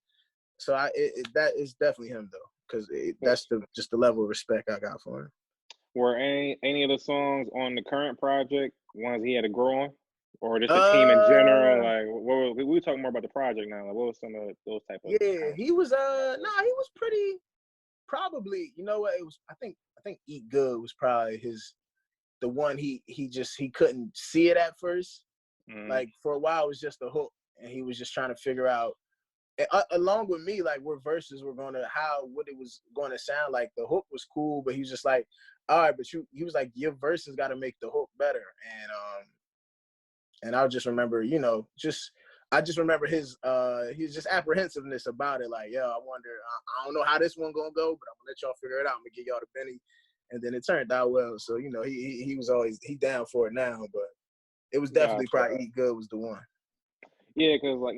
so that is definitely him, though, because that's just the level of respect I got for him. Were any of the songs on the current project ones he had to grow on? Or just the team in general? Like, we were talking more about the project now. Like, what was some of those type of? Yeah, he was. He was pretty. Probably, you know what? It was. I think Eat Good was probably the one he couldn't see it at first. Like for a while, it was just a hook, and he was just trying to figure out, along with me, like what verses were what it was going to sound like. The hook was cool, but he was just like, all right, but he was like, your verses got to make the hook better, and I just remember, I just remember his just apprehensiveness about it. Like, yo, I wonder, I don't know how this one gonna go, but I'm gonna let y'all figure it out. I'm gonna give y'all the Benny, and then it turned out well. So he was always down for it now, but it was definitely probably Eat Good was the one. Yeah, because like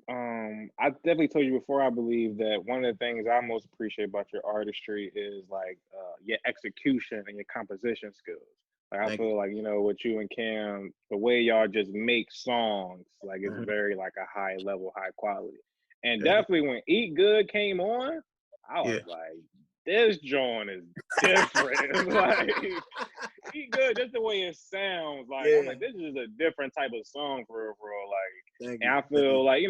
I definitely told you before, I believe that one of the things I most appreciate about your artistry is like your execution and your composition skills. Like I feel like, with you and Cam, the way y'all just make songs, like it's very like a high level, high quality. And definitely when Eat Good came on, I was like, this joint is different. It's like Eat Good, just the way it sounds. Like I'm like, this is a different type of song for real. Like, and I feel like,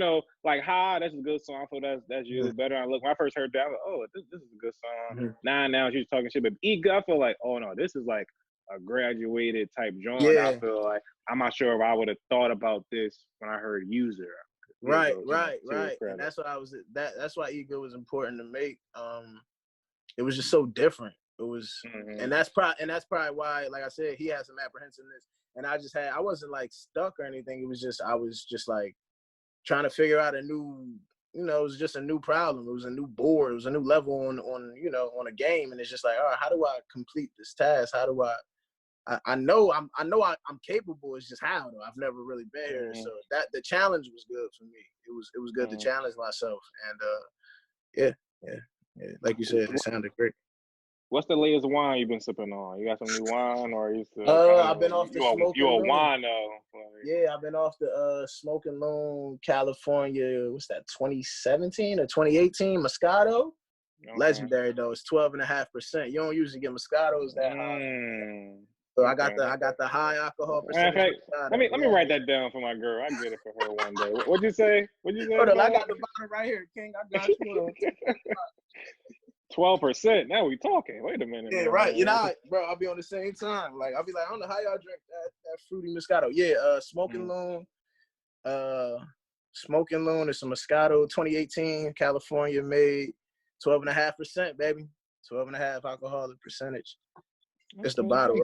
like that's a good song. I feel that's usually better. When I first heard that, I was like, oh, this is a good song. Now she's talking shit, but Eat Good, I feel like, oh no, this is like a graduated type joint. I feel like I'm not sure if I would have thought about this when I heard User. Right. And that's what that's why Eat Good was important to make. It was just so different. It was, and that's probably why, like I said, he had some apprehensiveness, and I wasn't like stuck or anything. It was just, I was just like trying to figure out a new, it was just a new problem. It was a new board. It was a new level on a game, and it's just like, all right, how do I complete this task? How do I know I'm capable. It's just how though. I've never really been here, so that the challenge was good for me. It was good to challenge myself, and like you said, it sounded great. What's the latest wine you've been sipping on? You got some new wine, or you still? I've been off the Smoking You a Loon. wine though? Yeah, I've been off the Smoking Loon, California. What's that? 2017 or 2018 Moscato. Legendary though. It's 12.5%. You don't usually get Moscatos that high. So I got the high alcohol percentage. Let me write that down for my girl. I get it for her one day. What'd you say? Hold on, I got the bottle right here, King. I got you. 12%. Now we talking. Wait a minute. Yeah, man. Right. Bro, I'll be on the same time. Like I'll be like, I don't know how y'all drink that fruity Moscato. Yeah, Smoking Loon. Smoking Loon is some Moscato 2018, California made, 12.5%, baby. 12.5 alcoholic percentage. It's the bottle.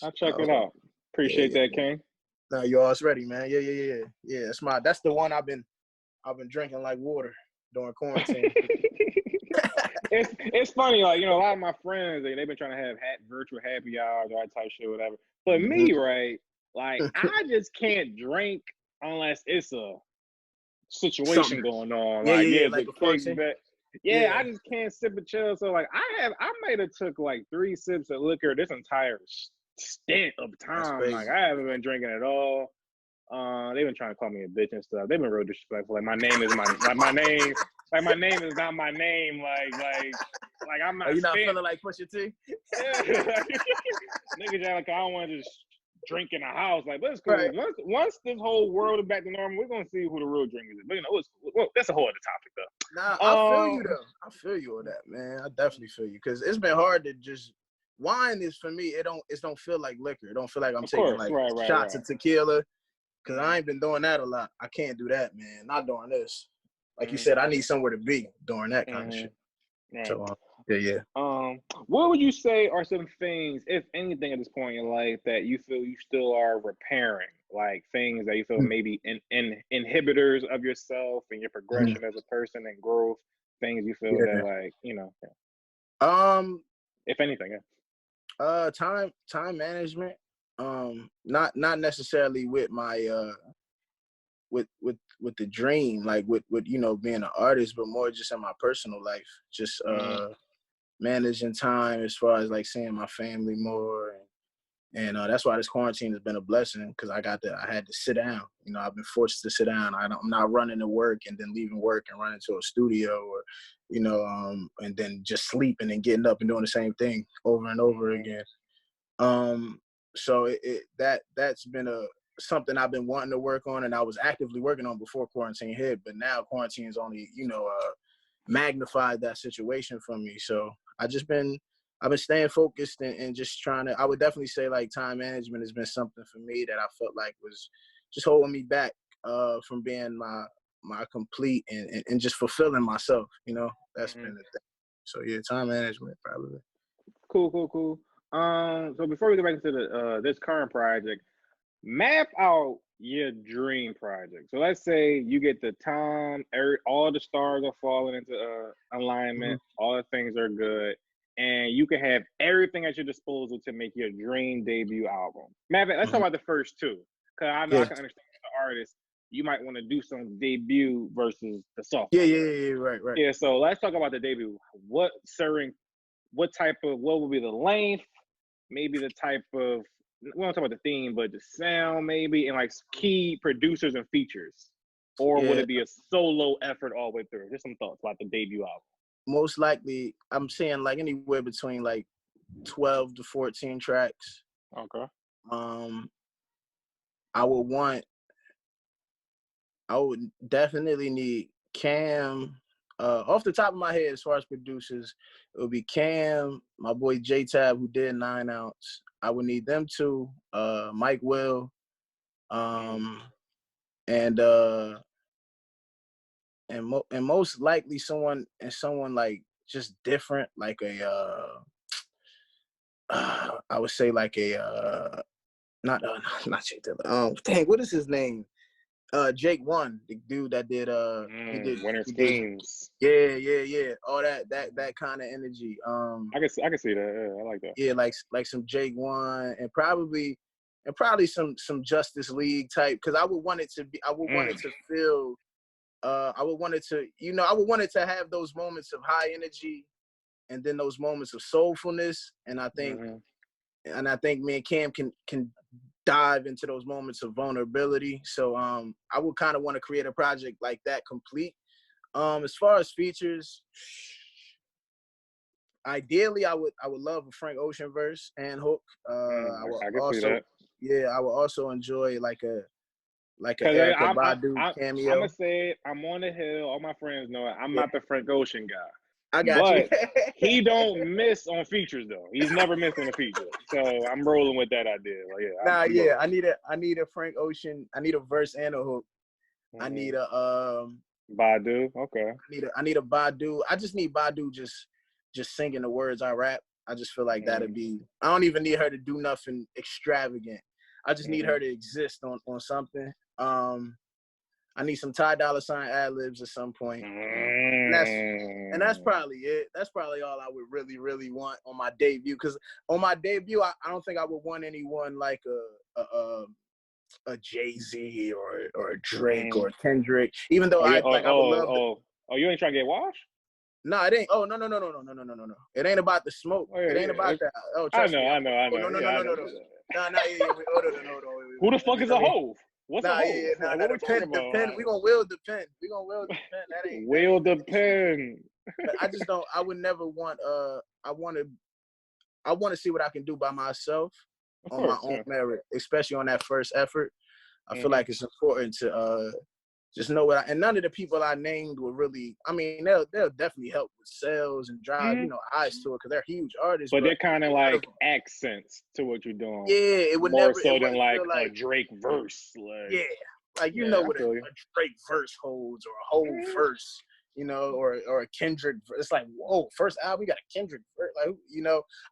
I'll check it out. Appreciate that, King. No, you always ready, man. Yeah. That's the one I've been drinking like water during quarantine. It's funny, like, a lot of my friends, they've been trying to have virtual happy hours, all that type shit, whatever. But me, right, like, I just can't drink unless it's a situation going on. Like, like a function. I just can't sip and chill. So, like, I might have took like 3 sips of liquor this entire stint of time. Like, I haven't been drinking at all. They've been trying to call me a bitch and stuff. They've been real disrespectful. Like, my name is my name. Like, my name is not my name. Like I'm not. Are you not feeling like Pusha T? Yeah. Niggas like, I don't want to just drink in a house. Like, but it's cool. Right. Once this whole world is back to normal, we're gonna see who the real drinkers is. But that's a whole other topic though. Nah, I feel you though. I feel you on that, man. I definitely feel you, because it's been hard to just. Wine is, for me, it don't feel like liquor. It don't feel like I'm taking shots of tequila, because I ain't been doing that a lot. I can't do that, man. Not during this. Like you said, I need somewhere to be during that kind of shit. Right. So, yeah. What would you say are some things, if anything, at this point in your life that you feel you still are repairing? Like things that you feel maybe in inhibitors of yourself and your progression as a person and growth. Things you feel that, like, if anything, time management. Not necessarily with my the dream, like with you know, being an artist, but more just in my personal life, just managing time as far as like seeing my family more, and that's why this quarantine has been a blessing, because I had to sit down. You know, I've been forced to sit down. I'm not running to work and then leaving work and running to a studio, or you know, and then just sleeping and getting up and doing the same thing over and over again. So that's been something I've been wanting to work on, and I was actively working on before quarantine hit, but now quarantine's only, you know, magnified that situation for me. So I've been staying focused and just trying to, I would definitely say like time management has been something for me that I felt like was just holding me back from being my complete and just fulfilling myself, you know. That's been the thing. So yeah, time management probably. Cool. So before we go back into the this current project, map out your dream project. So let's say you get the time, all the stars are falling into alignment, all the things are good, and you can have everything at your disposal to make your dream debut album. Let's talk about the first two, because I know I can understand the artist. You might want to do some debut versus the soft. Yeah, right. Yeah, so let's talk about the debut. What would be the length? Maybe the type of, we don't talk about the theme, but the sound maybe, and like key producers and features. Or would it be a solo effort all the way through? Just some thoughts about the debut album. Most likely, I'm saying like anywhere between like 12 to 14 tracks. Okay. I would definitely need Cam. Off the top of my head, as far as producers, it would be Cam, my boy J-Tab, who did 9 Ounce. I would need them two, Mike Will, and most likely someone like just different, like I would say like not Jake Dilla. Dang, what is his name? Jake One, the dude that did he did Winter Schemes. Yeah. All that kind of energy. I can see that. Yeah, I like that. Yeah, like some Jake One and probably some Justice League type, because I would want it to feel I would want it to have those moments of high energy and then those moments of soulfulness, and I think me and Cam can dive into those moments of vulnerability. So I would kind of want to create a project like that complete. As far as features, ideally I would love a Frank Ocean verse and hook. I can see that. Yeah, I would also enjoy like a Erykah Badu cameo. I'm gonna say it, I'm on the hill. All my friends know it. I'm not the Frank Ocean guy. I got you. He don't miss on features though. He's never missed on a feature. So I'm rolling with that idea. Like, I need a Frank Ocean. I need a verse and a hook. I need a Badu. Okay. I need a Badu. I just need Badu just singing the words I rap. I just feel like that'd be. I don't even need her to do nothing extravagant. I just need her to exist on something. I need some Ty Dolla $ign ad-libs at some point. And that's probably it. That's probably all I would really, really want on my debut. Because on my debut, I don't think I would want anyone like a Jay-Z or a Drake or Kendrick. Even though I would love. Oh, you ain't trying to get washed? No, it ain't. Oh, no. It ain't about the smoke. It ain't about that. Oh, trust me. I know. No. Yeah. Who the fuck is a hoe? What's a hoe? What we talking about? The pen. We gonna wield the pen. That ain't. Wield the pen. I just don't. I would never want. I want to see what I can do by myself on my own merit, especially on that first effort. I feel like it's important to just know what. And none of the people I named were really. I mean, they'll definitely help with sales and drive eyes to it, because they're huge artists. But they're kind of like accents to what you're doing. Yeah, it would more never. So than like a Drake verse. Yeah, like know what a Drake verse holds, or a whole verse. Or a Kendrick. It's like, whoa, first album, we got a Kendrick. Like,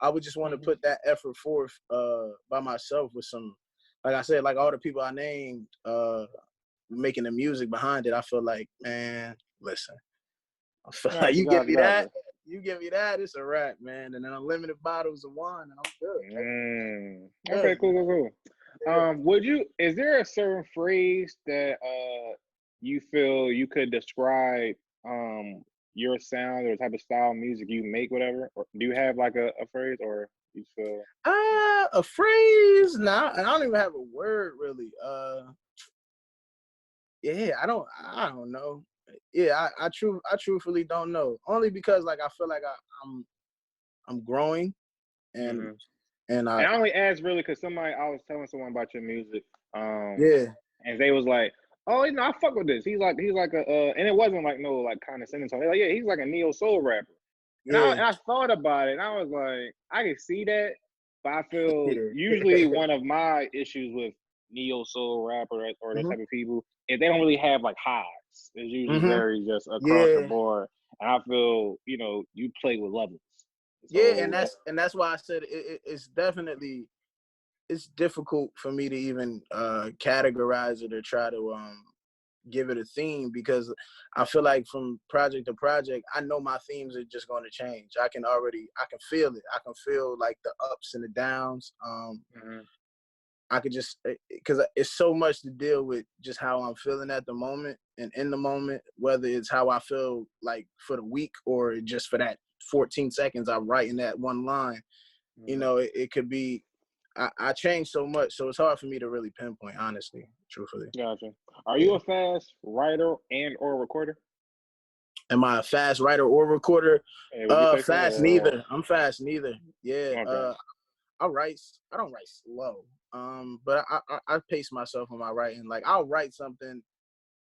I would just want to put that effort forth by myself with some, like I said, like all the people I named, making the music behind it. I feel like, man, listen, I feel like you give me that, it's a wrap, man. And then unlimited bottles of wine, and I'm good. Okay, cool. Is there a certain phrase that you feel you could describe your sound or type of style of music you make, whatever? Or do you have like a phrase, or you feel A phrase? Nah, I don't even have a word really. Yeah, I don't know. Yeah, I truthfully don't know. Only because like I feel like I'm growing and and And I I only asked really because I was telling someone about your music, yeah, and they was like, "Oh, I fuck with this." He's like a, and it wasn't like no like condescending tone. They're like, yeah, he's like a neo soul rapper. yeah, And I thought about it, and I was like, I can see that, but I feel usually yeah. one of my issues with neo soul rapper or those hmm type of people is they don't really have like highs. It's usually hmm very just across the Yeah, board. And I feel you play with levels. yeah, So and that's why I said it's definitely it's difficult for me to even categorize it or try to give it a theme because I feel like from project to project, I know my themes are just going to change. I can feel it. I can feel like the ups and the downs. I could just because it's so much to deal with just how I'm feeling at the moment and in the moment, whether it's how I feel like for the week or just for that 14 seconds I'm writing that one line. It could be. I change so much, so it's hard for me to really pinpoint, honestly, truthfully. Gotcha. Are you Yeah. a fast writer and or recorder? Am I a fast writer or recorder? Hey, would you say so? Fast neither. I'm fast neither. Yeah. Okay. I write. I don't write slow. But I pace myself in my writing. Like I'll write something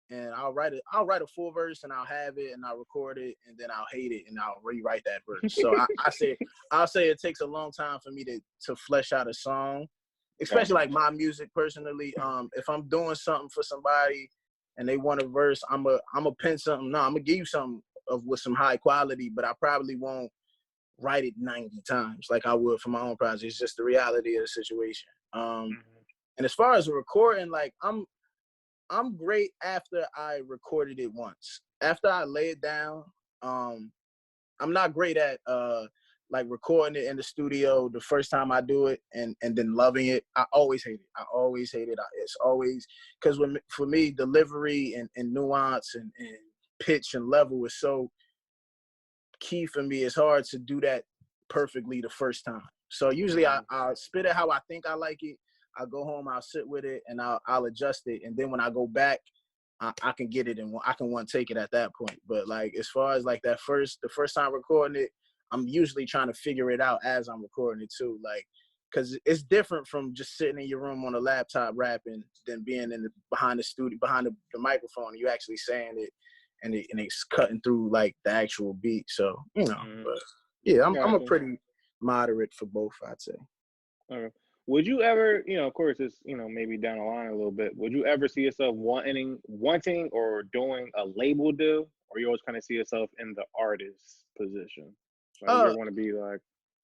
and I'll write it. I'll write a full verse and I'll have it and I'll record it and then I'll hate it and I'll rewrite that verse. So I'll say it takes a long time for me to flesh out a song, especially Gotcha. like my music personally. If I'm doing something for somebody and they want a verse, I'm a pen something. No, I'm gonna give you something with some high quality, but I probably won't write it 90 times like I would for my own project. It's just the reality of the situation. And as far as a recording, like I'm great after I recorded it once. After I lay it down, I'm not great at like recording it in the studio the first time I do it and then loving it. I always hate it. I always hate it. It's always because for me delivery and nuance and pitch and level is so key for me. It's hard to do that perfectly the first time. So usually I'll spit it how I think I like it. I'll go home, I'll sit with it, and I'll adjust it. And then when I go back, I can get it and I can one take it at that point. But like as far as like the first time recording it, I'm usually trying to figure it out as I'm recording it too. Like, cause it's different from just sitting in your room on a laptop rapping than being behind the studio, behind the microphone. And you actually saying it and it's cutting through like the actual beat. So, but yeah, I'm a Gotcha. pretty moderate for both, I'd say. Okay. Would you ever, of course, it's maybe down the line a little bit. Would you ever see yourself wanting or doing a label deal, or you always kind of see yourself in the artist position? Like, would you Uh ever want to be like,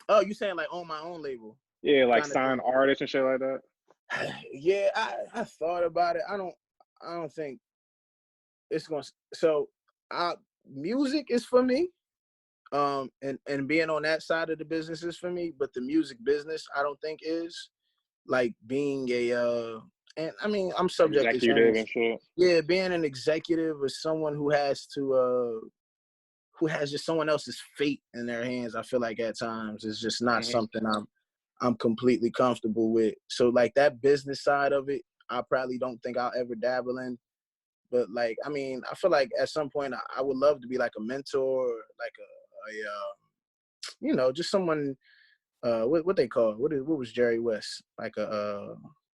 oh, you saying like on my own label yeah, like kind of sign thing? artists and shit like that? Yeah, I thought about it. I don't think it's gonna. So, music is for me. And being on that side of the business is for me, but the music business I don't think is like being and I mean I'm subject to Executive change. and shit. Yeah, being an executive is someone who has just someone else's fate in their hands. I feel like at times is just not something I'm completely comfortable with. So like that business side of it, I probably don't think I'll ever dabble in. But like, I mean, I feel like at some point I would love to be like a mentor, like just someone. What they call what was Jerry West like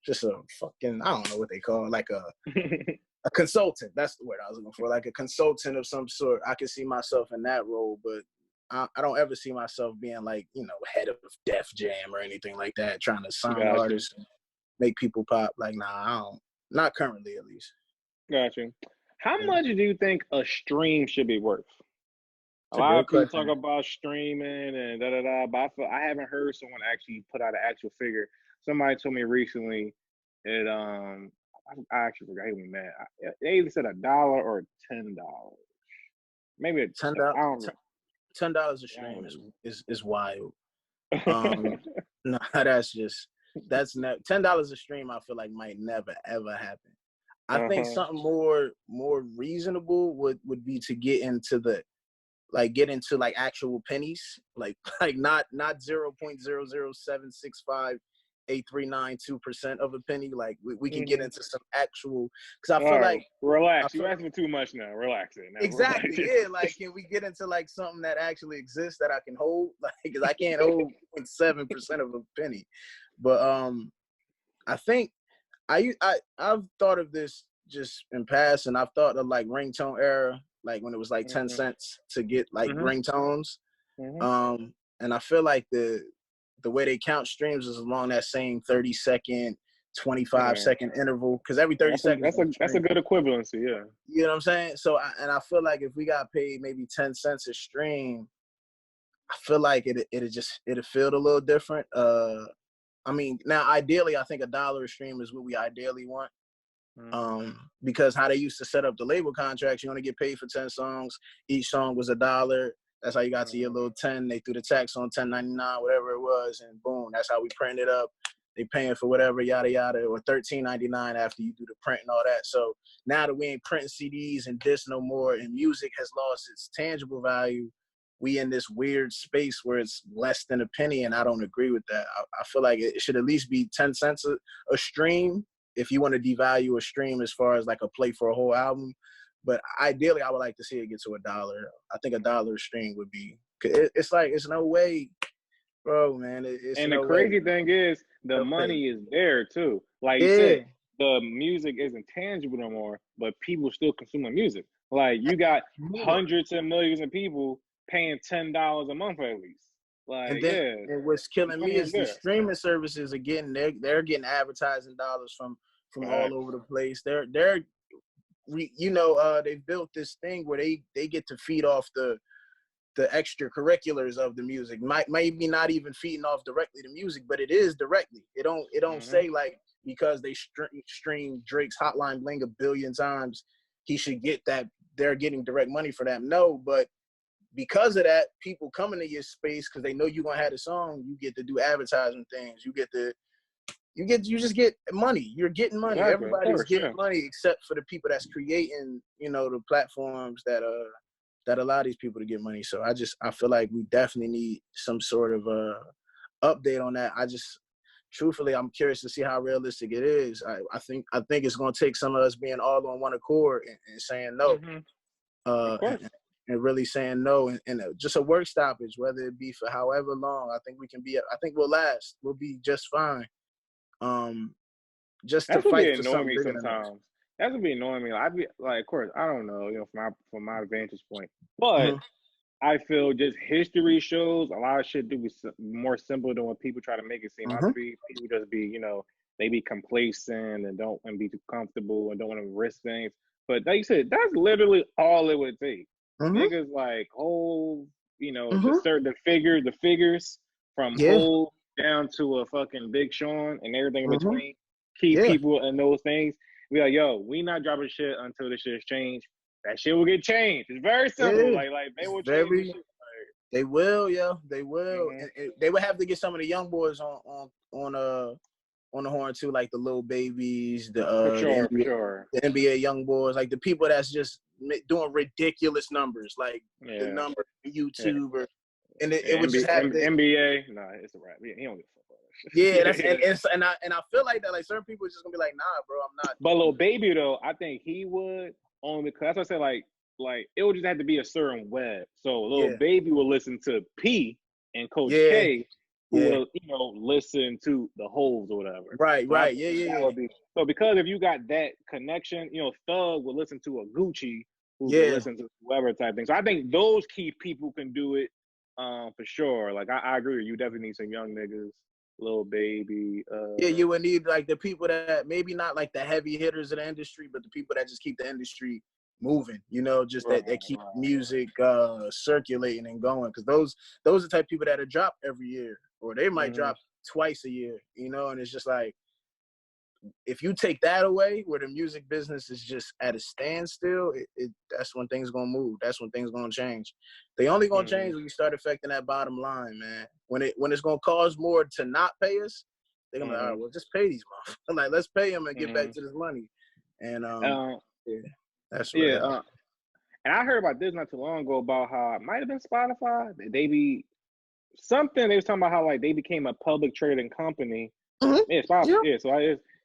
just a fucking I don't know what they call it, like a consultant. That's the word I was looking for, like a consultant of some sort. I could see myself in that role, but I don't ever see myself being like head of Def Jam or anything like that, trying to sign Gotcha. artists and make people pop. Like nah, I don't. Not currently, at least. Gotcha. How Yeah. much do you think a stream should be worth? A It's a lot great of people talk question. about streaming and da da da, but I haven't heard someone actually put out an actual figure. Somebody told me recently it I actually forgot. He was mad. They either said $1 or $10. Maybe $10 I don't know. $10 a I stream don't is wild. know. Nah, that's just That's $10 a stream. I feel like might never ever happen. I think something more reasonable would be to get into like actual pennies, like not 0.007658392% of a penny. Like we can get into some actual, because I feel like relax. You asking for too much now. Relax it. Now, exactly. relax. Yeah, like can we get into like something that actually exists that I can hold? Like, because I can't hold 0.7% of a penny. But I think I've thought of this just in past, and I've thought of like ringtone era, like when it was like 10 cents to get like ringtones. And I feel like the way they count streams is along that same 30-second, 25-second interval, because every 30 seconds that's a good equivalency, yeah. You know what I'm saying? So I feel like if we got paid maybe 10 cents a stream, I feel like it'd feel a little different. I mean, now ideally, I think $1 a stream is what we ideally want. Because how they used to set up the label contracts, you only get paid for 10 songs. Each song was $1. That's how you got to your little 10. They threw the tax on 10.99, whatever it was, and boom, that's how we printed it up. They paying for whatever, yada yada, or $13.99 after you do the print and all that. So now that we ain't printing CDs and discs no more, and music has lost its tangible value, we in this weird space where it's less than a penny, and I don't agree with that. I feel like it should at least be 10 cents a stream if you want to devalue a stream as far as like a play for a whole album. But ideally, I would like to see it get to $1. I think $1 a stream would be. It's like it's no way, bro, man. It's and no the crazy way. thing is, the money is there too. Like you said, the music isn't tangible no more, but people still consuming music. Like you got hundreds of millions of people paying $10 a month at least. Like, and then, and what's killing me is these streaming services again. They're getting advertising dollars from all over the place. They're they've built this thing where they get to feed off the extracurriculars of the music. Maybe not even feeding off directly the music, but it is directly. It don't say like because they stream Drake's Hotline Bling 1 billion times, he should get that. They're getting direct money for that. No, but because of that, people coming to your space because they know you're gonna have a song. You get to do advertising things. You just get money. You're getting money. Exactly, Everybody's getting money except for the people that's creating, the platforms that allow these people to get money. So I feel like we definitely need some sort of update on that. Truthfully, I'm curious to see how realistic it is. I think it's gonna take some of us being all on one accord and saying no. And really saying no, and just a work stoppage, whether it be for however long. I think we'll last. We'll be just fine. Just that's to fight for something bigger sometimes. than us. That's what be annoying me. I'd be like, of course, I don't know, from my vantage point, but I feel just history shows a lot of shit do be more simple than what people try to make it seem. I think people just be, they be complacent and don't want to be too comfortable and don't want to risk things. But like you said, that's literally all it would take. Niggas like whole, the figures from whole down to a fucking Big Sean and everything in between. Keep people in those things. Be like, yo, we not dropping shit until this shit's changed. That shit will get changed. It's very simple. Like they will change the shit. They will, they will. And they would have to get some of the young boys on the horn too, like the Lil Babies, the NBA young boys, like the people that's just doing ridiculous numbers, like the number YouTuber, and it would just have NBA. Nah, it's a rap. He don't give a fuck about that shit. And I feel like that. Like certain people are just gonna be like, nah, bro, I'm not. But Lil Baby though, I think he would only because that's what I said. Like it would just have to be a certain web. So Lil Baby will listen to P and Coach K. Who will, listen to the holes or whatever. Right. So because if you got that connection, Thug will listen to a Gucci who will listen to whoever type thing. So I think those key people can do it for sure. Like I agree with you. Definitely need some young niggas, Lil Baby. You would need like the people that maybe not like the heavy hitters of the industry, but the people that just keep the industry moving, that keep music circulating and going. Because those are the type of people that are drop every year, or they might drop twice a year, and it's just like, if you take that away, where the music business is just at a standstill, that's when things gonna move. That's when things gonna change. They only gonna change when you start affecting that bottom line, man. When it's gonna cost more to not pay us, They're gonna be like, all right, well, just pay these motherfuckers. Like, let's pay them and get back to this money. And yeah, that's what happened. And I heard about this not too long ago about how it might have been Spotify. They was talking about how like they became a public trading company. Mm-hmm. Yeah, Spotify. Yeah,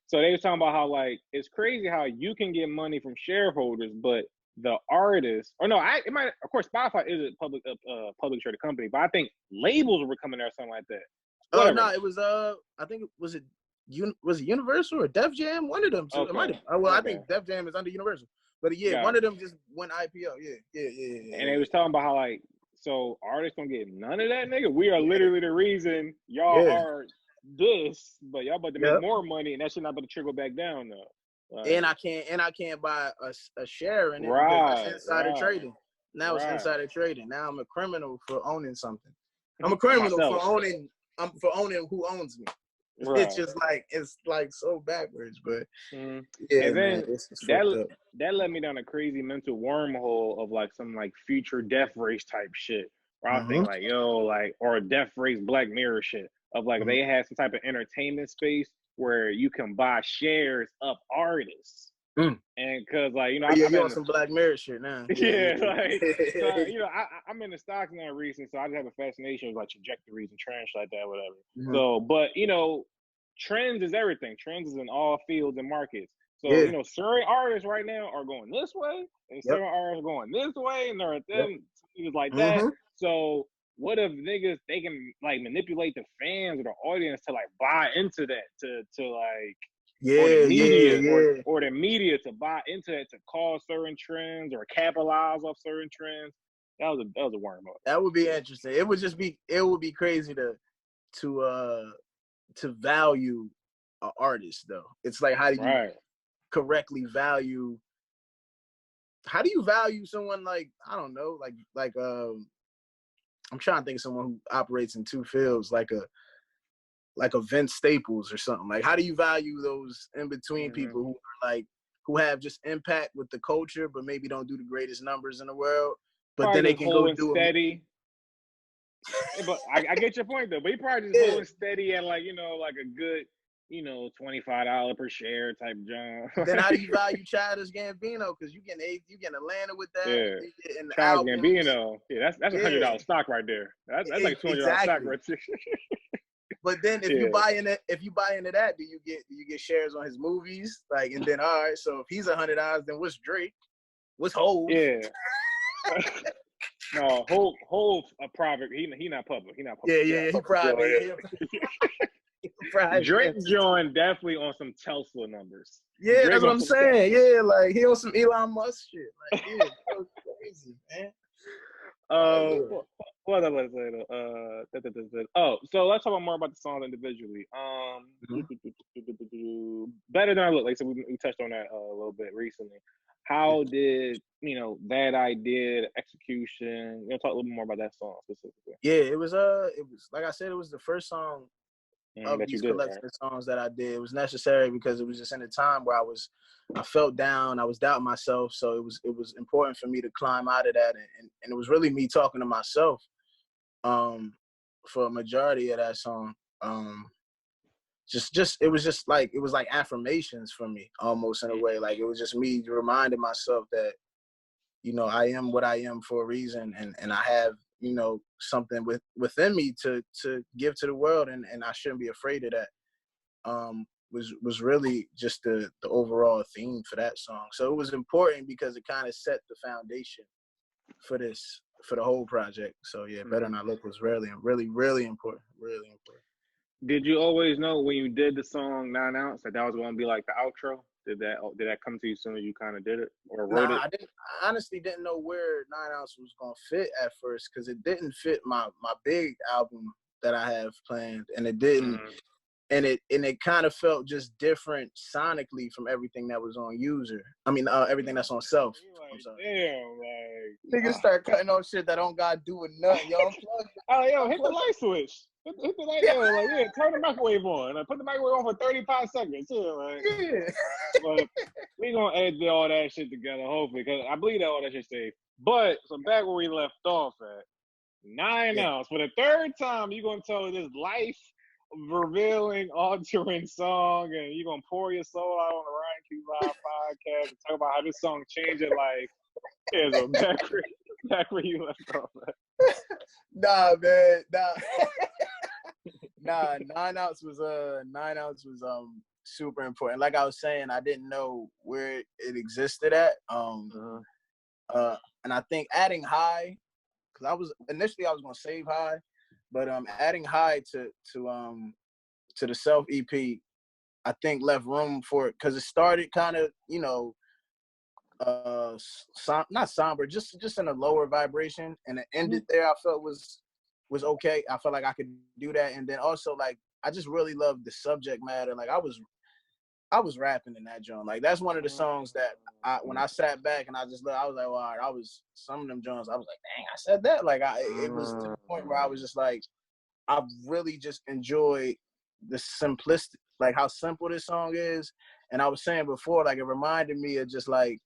so they was talking about how like it's crazy how you can get money from shareholders, but the artist, or no, it might, of course, Spotify is a public traded company, but I think labels were coming there or something like that. Oh no, it was I think was it Universal or Def Jam? One of them two. Okay. It might have. Well, I think Def Jam is under Universal, but yeah, one of them just went IPO. Yeah. And they was talking about how like, so artists don't get none of that, nigga. We are literally the reason y'all are this, but y'all about to make more money, and that shit not about to trickle back down though. Like, and I can't buy a share in it because that's insider trading. Now it's insider trading. Now I'm a criminal for owning something. I'm a criminal for owning. For owning who owns me. Right. It's like so backwards, but yeah, and then man, that led me down a crazy mental wormhole of like some like future death race type shit. Where I think like, yo, like, or death race Black Mirror shit of like they had some type of entertainment space where you can buy shares of artists. And because like, you know, I'm on some Black Mirror shit now. Yeah, like so, you know, I'm in the stocks now recently, so I just have a fascination with like trajectories and trends like that, whatever. So, but you know, trends is everything. Trends is in all fields and markets. So, you know, certain artists right now are going this way, and certain artists are going this way, and they're things like that. So, what if niggas they can like manipulate the fans or the audience to like buy into that to like. Or the media to buy into it to cause certain trends or capitalize off certain trends. That was a wormhole. That would be interesting. It would be crazy to value an artist though. It's like how do you correctly value? How do you value someone like I don't know like I'm trying to think of someone who operates in two fields like a Vince Staples or something. Like, how do you value those in between people who are like who have just impact with the culture, but maybe don't do the greatest numbers in the world, but probably then they can go do steady. But I get your point though. But he probably just holding steady at like you know like a good $25 per share type job. Then how do you value Childish Gambino? Because you get Atlanta with that. Yeah, Childish Gambino. Yeah, that's $100 stock right there. That's like $200 stock right there. But then if you buy into that, do you get shares on his movies? Like, and then all right, so if he's $100, then what's Drake? What's Hov? Yeah. No, Hov a private. He not public. He not public. Yeah, he private. Drake joined definitely on some Tesla numbers. Yeah, Drake that's what I'm saying. Yeah, like he on some Elon Musk shit. Like, yeah, that was crazy, man. What I was say though? Oh, so let's talk more about the songs individually. Better Than I Look. Like so, we touched on that a little bit recently. How did That Idea, Execution? Talk a little bit more about that song specifically. Yeah, it was like I said, it was the first song of these collection of songs that I did. It was necessary because it was just in a time where I felt down, I was doubting myself, so it was important for me to climb out of that, and it was really me talking to myself for a majority of that song. It was like affirmations for me almost in a way. Like it was just me reminding myself that I am what I am for a reason, and I have something within me to give to the world, and I shouldn't be afraid of that. Was really just the overall theme for that song. So it was important because it kind of set the foundation for the whole project. So yeah, Better Not Look was really important. Really important. Did you always know when you did the song 9 Ounce that was going to be like the outro? Did that come to you as soon as you kind of did it or wrote it? I honestly didn't know where 9 Ounce was going to fit at first because it didn't fit my big album that I have planned, and it didn't. And it kind of felt just different sonically from everything that was on User. I mean, everything that's on Self. I'm sorry. Damn, niggas start cutting off shit that don't got to do with nothing. Yo, hit the light switch. Hit the light. Turn the microwave on. Put the microwave on for 35 seconds. But we gonna edit all that shit together, hopefully, because I believe that all that shit safe. But so back where we left off at 9 Ounce for the third time, you gonna tell this life revealing, altering song, and you're gonna pour your soul out on the RightonQuelive podcast and talk about how this song changed your life. Yeah, so back where you left off. Nah, man, nah. Nah, 9 ounce was super important. Like I was saying, I didn't know where it existed at. And I think adding high, because I was gonna save high, but adding high to the self EP, I think left room for it because it started kind of, you know, not somber, just in a lower vibration, and it ended there. I felt was okay. I felt like I could do that, and then also like I just really loved the subject matter. Like I was rapping in that joint. Like that's one of the songs that when I sat back and I was like, wow, some of them joints. I was like, dang, I said that. Like it was to the point where I was just like, I really just enjoy the simplicity, like how simple this song is. And I was saying before, like it reminded me of just like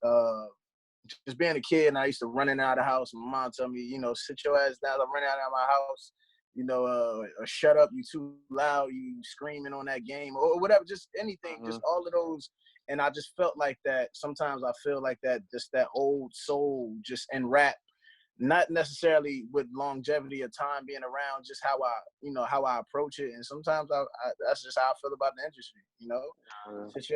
just being a kid, and I used to run in and out of the house. And my mom told me, you know, sit your ass down. I'm running out of my house, you know, or shut up, you too loud, you screaming on that game, or whatever, just anything, just all of those. And I just felt like that. Sometimes I feel like that, just that old soul, just in rap. Not necessarily with longevity of time being around, just how I approach it. And sometimes I that's just how I feel about the industry, you know.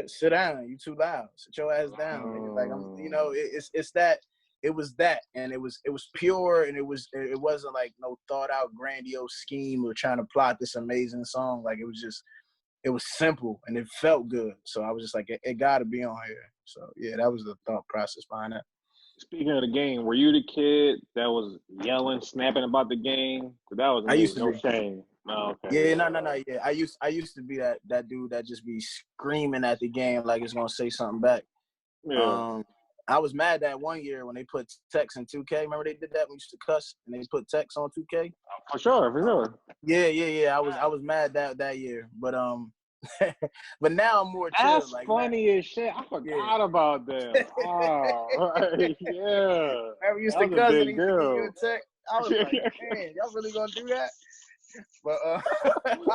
Sit down, you too loud. Sit your ass down. Nigga. Like I'm, you know, it's that. It was that, and it was pure, and it wasn't like no thought out grandiose scheme or trying to plot this amazing song. Like it was simple and it felt good. So I was just like, it got to be on here. So yeah, that was the thought process behind that. Speaking of the game, were you the kid that was yelling, snapping about the game? That was me. I used to No be. shame. No, okay. Yeah, no. Yeah, I used to be that dude that just be screaming at the game like it's gonna say something back. Yeah. I was mad that one year when they put text in 2K. Remember they did that? We used to cuss and they put text on 2K. For sure. Yeah. I was mad that year, but but now I'm more chill. That's like funny as shit. I forgot about that. Oh, right. Yeah. Remember we used That to was a cuss and big he used to give you deal. a text. I was like, man, y'all really gonna do that? But I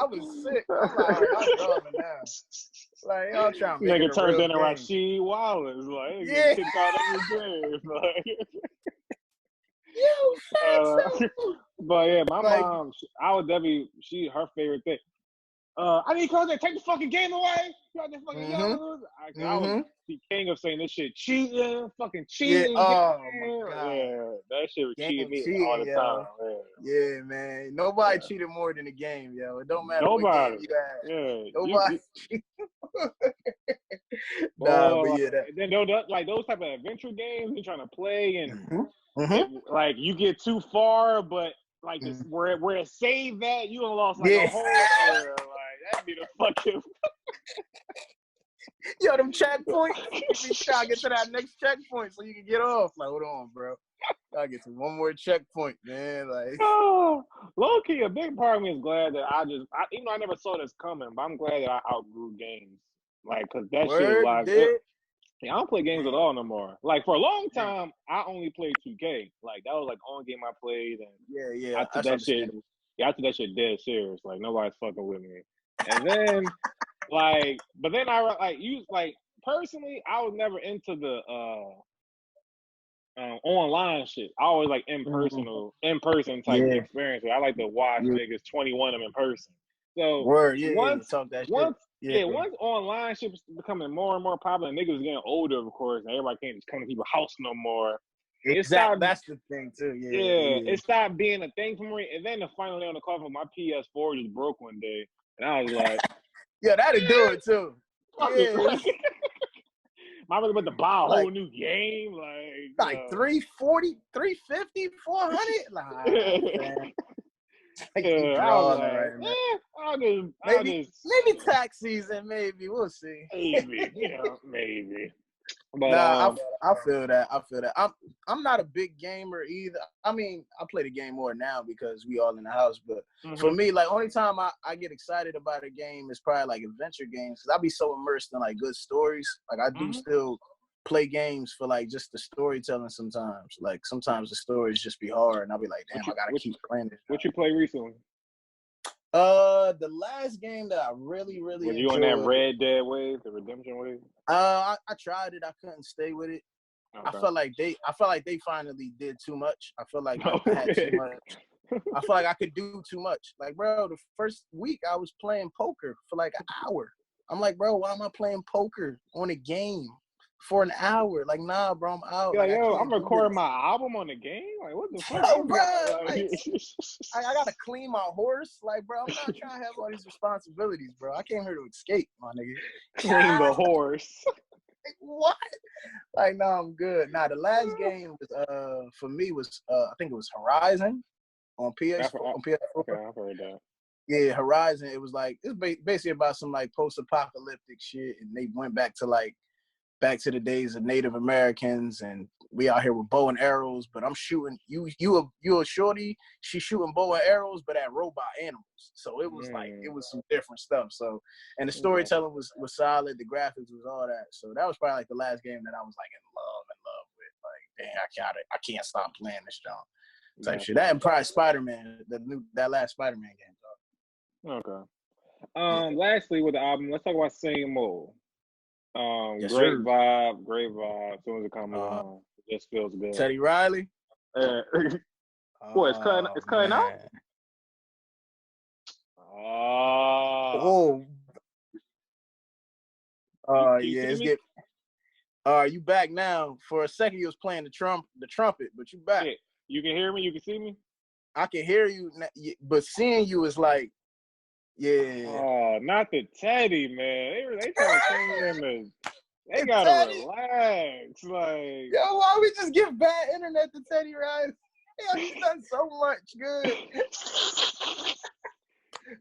was sick. I'm like, I'm dumb now. Like y'all trying to make it a turned real into game. Rasheed Wallace. Like, yeah. kicked out every game. Like, Yo, but yeah, my like, mom, I would definitely, her favorite thing. I need to take the fucking game away. Y'all just fucking yelling. I was the king of saying this shit cheating, fucking cheating. Yeah. Oh my god. Yeah, that shit was cheating me all the time. Yeah, man. Nobody cheated more than the game, yo. It don't matter what game you had. Yeah. Nobody. Nah, but yeah. Then those type of adventure games you're trying to play and like you get too far, but like this where it saved that you done lost like a whole like that'd be the fucking yo, them checkpoints. You be trying to get to that next checkpoint so you can get off. Like, hold on, bro. Gotta get to one more checkpoint, man. Like, low key, a big part of me is glad that even though I never saw this coming, but I'm glad that I outgrew games. Like, cause that shit was like, I don't play games at all no more. Like for a long time, I only played 2K. Like that was like the only game I played, and yeah. I took that shit. Yeah, I took that shit dead serious. Like nobody's fucking with me. And then, but then personally, I was never into the online shit. I always like in person type experience. I like to watch niggas 21 of them in person. So once online shit was becoming more and more popular, and niggas was getting older, of course, and everybody can't just come to people's house no more. Exactly. That's the thing too. Yeah. It stopped being a thing for me. And then the final day on the cover, my PS4 just broke one day, and I was like, "Yeah, that'd do it too." Yeah. My brother about to buy a whole new game, like 340, 350, 400. Like, maybe tax season, maybe we'll see. Maybe. But, I feel that. I'm not a big gamer either. I mean, I play the game more now because we all in the house. But for me, like only time I get excited about a game is probably like adventure games because I be so immersed in like good stories. Like I do still play games for like just the storytelling sometimes. Like sometimes the stories just be hard, and I'll be like, damn, I gotta keep playing this. What you play recently? The last game that I really Were you on that enjoyed. Red Dead wave, the redemption wave? I tried it. I couldn't stay with it. Okay. I felt like they finally did too much. I feel like I had too much. I feel like I could do too much. Like, bro, the first week I was playing poker for like an hour. I'm like, bro, why am I playing poker on a game for an hour? Like, nah, bro, I'm out. You're like, I yo, I'm can't do recording this. my album on the game. Like, what the fuck? Yo, bro, Like, I gotta clean my horse. Like, bro, I'm not trying to have all these responsibilities, bro. I came here to escape, my nigga. clean the horse. Like, what? Like, no, I'm good. Nah, the last game was for me was I think it was Horizon on PS4. On PS4. Okay, I've heard that. Yeah, Horizon. It was like it's basically about some like post-apocalyptic shit, and they went back to the days of Native Americans, and we out here with bow and arrows. But I'm shooting you a shorty. She's shooting bow and arrows, but at robot animals. So it was like it was some different stuff. So and the storytelling was solid. The graphics was all that. So that was probably like the last game that I was like in love with. Like, damn, I can't stop playing this jump type shit. That and probably Spider-Man, that last Spider-Man game. Okay. Lastly, with the album, let's talk about Same Old. Yes, Great sir. vibe. As soon as it comes along, it just feels good. Teddy Riley. What? It's cutting out. Oh. Yeah. It's get. You back now? For a second, you was playing the trumpet, but you back. Yeah. You can hear me. You can see me. I can hear you, but seeing you is like, yeah. Oh, not the Teddy, man. They trying to turn me into. They gotta relax. Like, yo, why we just give bad internet to Teddy Riley? Yo, he's done so much good.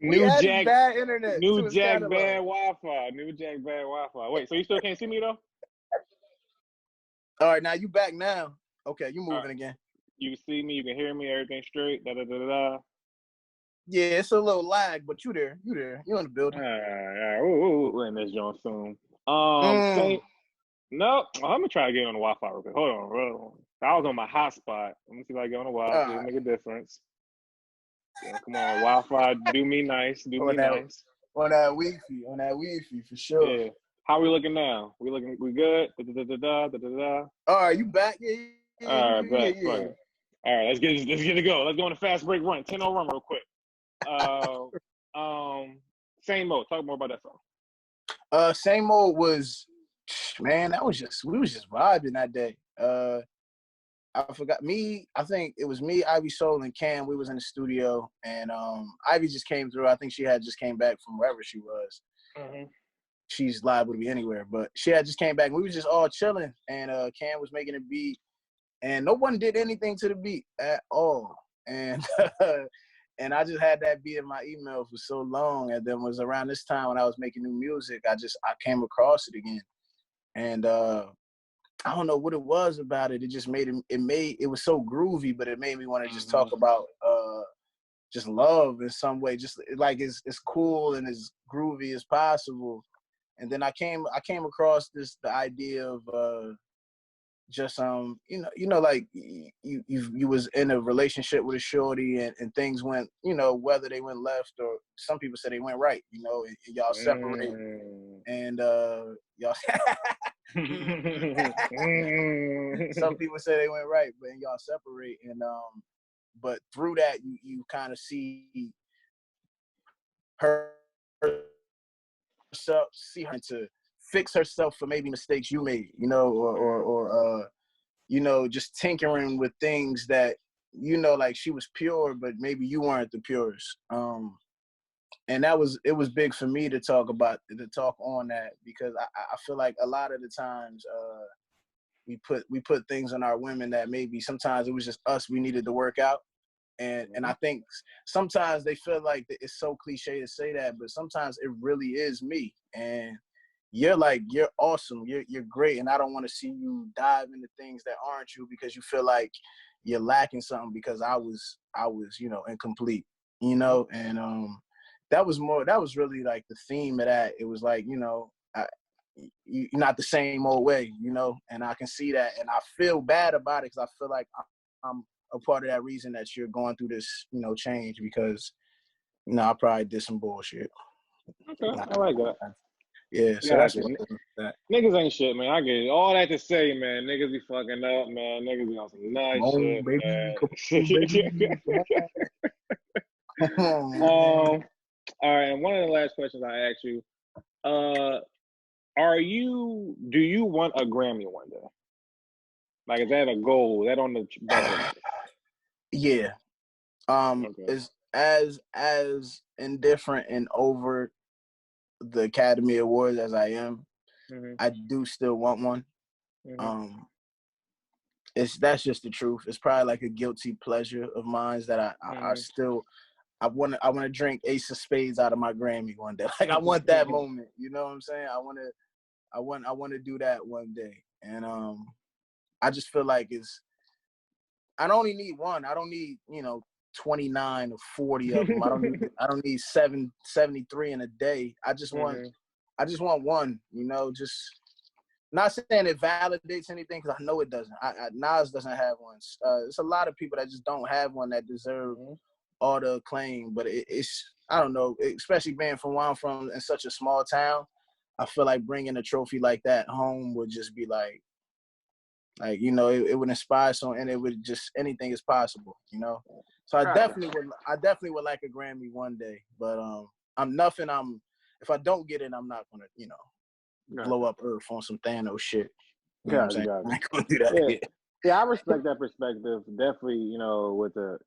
New Jack, bad internet. New Jack, bad Wi-Fi. New Jack, bad Wi-Fi. Wait, so you still can't see me though? All right, now you back now. Okay, you moving again. You can see me. You can hear me. Everything straight. Da da da da. Yeah, it's a little lag, but you there. You in the building. All right. We'll end this joint soon. No, I'm gonna try to get on the Wi-Fi real quick. Hold on. I was on my hotspot. Let me see if I get on the Wi-Fi. See if it make a difference. Yeah, come on, Wi-Fi. Do me nice. Nice. On that Wi-Fi for sure. Yeah. How we looking now? We good? Da. All right, you back? Yeah. All right, bet. Yeah. All right, let's get it go. Let's go on a fast break run. 10-0 run real quick. Same Old. Talk more about that song. Same Old was, man, we was just vibing that day. I forgot I think it was me, Ivy Soul, and Cam. We was in the studio, and Ivy just came through. I think she had just came back from wherever she was. Mm-hmm. She's liable to be anywhere, but she had just came back. We was just all chilling, and Cam was making a beat, and no one did anything to the beat at all. And and I just had that beat in my email for so long, and then was around this time when I was making new music, I came across it again, and I don't know what it was about it. It just made it was so groovy, but it made me want to just talk about just love in some way, just like it's cool and as groovy as possible. And then I came across the idea of just like you was in a relationship with a shorty and things went, whether they went left or some people say they went right, and y'all separate and y'all some people say they went right, but y'all separate, and but through that you kind of see her to fix herself for maybe mistakes you made, or just tinkering with things that like she was pure, but maybe you weren't the purest. And it was big for me to talk on that, because I feel like a lot of the times we put things on our women that maybe sometimes it was just us we needed to work out. And I think sometimes they feel like it's so cliche to say that, but sometimes it really is me. And you're awesome. You're great. And I don't want to see you dive into things that aren't you because you feel like you're lacking something because I was, incomplete, and that was really like the theme of that. It was like, you're not the same old way, and I can see that. And I feel bad about it because I feel like I'm a part of that reason that you're going through this, change, because No, I probably did some bullshit. Okay, I like that. Yeah, so that's what that. Niggas ain't shit, man. I get it. All that to say, man. Niggas be fucking up, man. Niggas be on some nice shit, baby. man. Come on, all right, and one of the last questions I asked you, do you want a Grammy one day? Like, is that a goal? Is that on the bucket list? Yeah. Is as indifferent and over the Academy Awards as I am, I do still want one. That's just the truth. It's probably like a guilty pleasure of mine that I want to drink Ace of Spades out of my Grammy one day. Like I want that moment. You know what I'm saying? I want to do that one day. And I just feel like I don't only need one. I don't need 29 or 40 of them. I don't need 73 in a day. I just want one. Just not saying it validates anything because I know it doesn't. Nas doesn't have one. There's a lot of people that just don't have one that deserve all the acclaim. But it's I don't know, especially being from where I'm from in such a small town. I feel like bringing a trophy like that home would just be like it would inspire someone, and it would just anything is possible. So I definitely would like a Grammy one day. But if I don't get it, I'm not gonna blow up Earth on some Thanos shit. You know what I'm saying? I'm not gonna do that. Yeah, I respect that perspective. Definitely, with the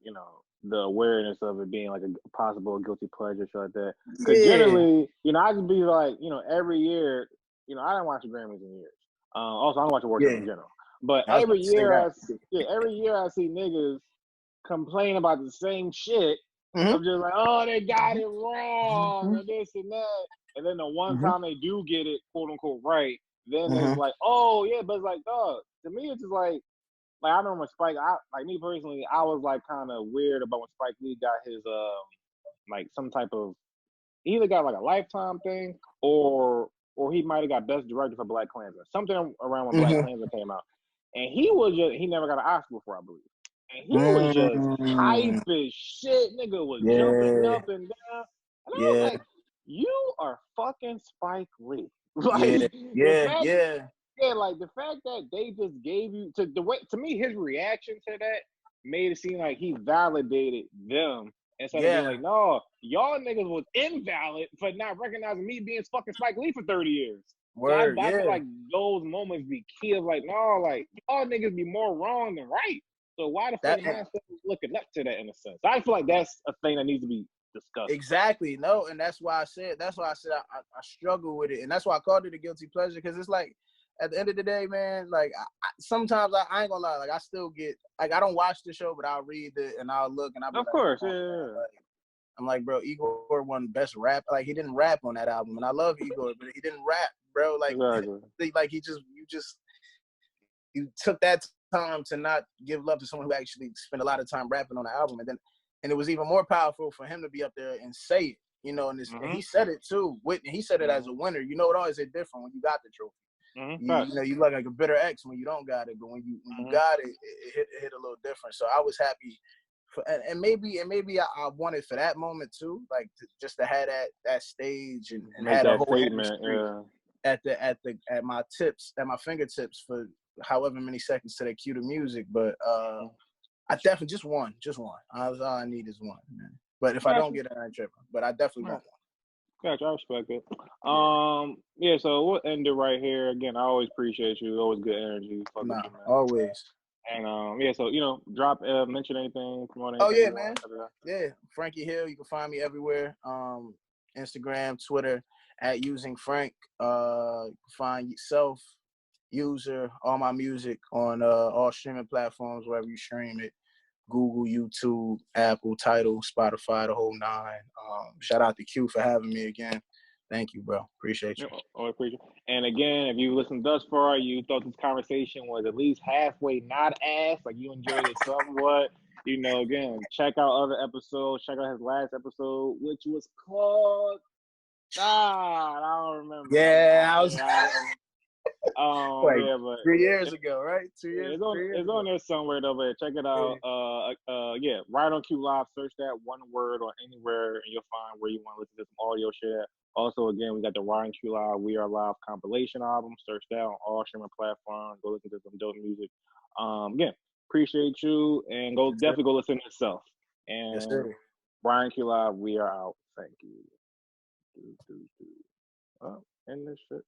awareness of it being like a possible guilty pleasure, shit like that. Because generally, I just be like, every year, I didn't watch the Grammys in years. Also, I don't watch awards in general. But every year I see niggas complain about the same shit. I'm just like, oh, they got it wrong, and this and that. And then the one time they do get it, quote unquote, right, then it's like, oh yeah, but it's like, dog. To me, it's just like I remember when me personally, I was like kind of weird about when Spike Lee got his like some type of, he either got like a Lifetime thing or he might have got Best Director for Black Klansman, something around when Black Klansman came out. And he never got an Oscar before, I believe. And he was just hype as shit. Nigga was jumping up and down. And I was like, you are fucking Spike Lee. Like, like the fact that they just gave you to me, his reaction to that made it seem like he validated them instead of being like, no, y'all niggas was invalid for not recognizing me being fucking Spike Lee for 30 years. Word, so I feel like those moments be key of like, no, like y'all niggas be more wrong than right. So why the fuck am I still looking up to that in a sense? I feel like that's a thing that needs to be discussed. Exactly. No, and that's why I said I struggle with it. And that's why I called it a guilty pleasure, because it's like at the end of the day, man, like sometimes I ain't gonna lie, like I still get like I don't watch the show, but I'll read it and I'll look and I'll be of like, course, I'm like, bro, Igor won best rap. Like he didn't rap on that album, and I love Igor, but he didn't rap, bro. Like, like you took that time to not give love to someone who actually spent a lot of time rapping on the album, and it was even more powerful for him to be up there and say it, and he said it too. He said it as a winner. It always is different when you got the trophy. You look like a bitter ex when you don't got it, but when you got it, it hit a little different. So I was happy. And maybe I wanted for that moment too, like just to have that stage and had a whole statement, at my fingertips for however many seconds to that cue to music. But I definitely just one. All I need is one, man. But if I don't get it, I ain't tripping. But I definitely want one. Gotcha, I respect it. So we'll end it right here. Again, I always appreciate you. Always good energy. Always. And so drop mention anything, promote anything. Oh yeah, man. Yeah, Franky Hill. You can find me everywhere. Instagram, Twitter at using Frank. You can find yourself, user, all my music on all streaming platforms wherever you stream it. Google, YouTube, Apple, Tidal, Spotify, the whole nine. Shout out to Q for having me again. Thank you, bro. Appreciate you. I appreciate you. And again, if you listened thus far, you thought this conversation was at least halfway not ass, like you enjoyed it somewhat, again, check out other episodes. Check out his last episode, which was called I don't remember. Yeah, Like Yeah, but 3 years ago, right? 2 years. it's on 3 years it's on ago. there somewhere though. But check it out. Yeah, Right on Q Live. Search that one word or anywhere, and you'll find where you want to listen to some audio share. Also, again, we got the RightonQuelive We Are Live compilation album. Search that on all streaming platforms. Go listen to some dope music. Again, appreciate you, and definitely go listen to yourself. And Yes, sir. RightonQuelive We Are Out. Thank you. End this shit.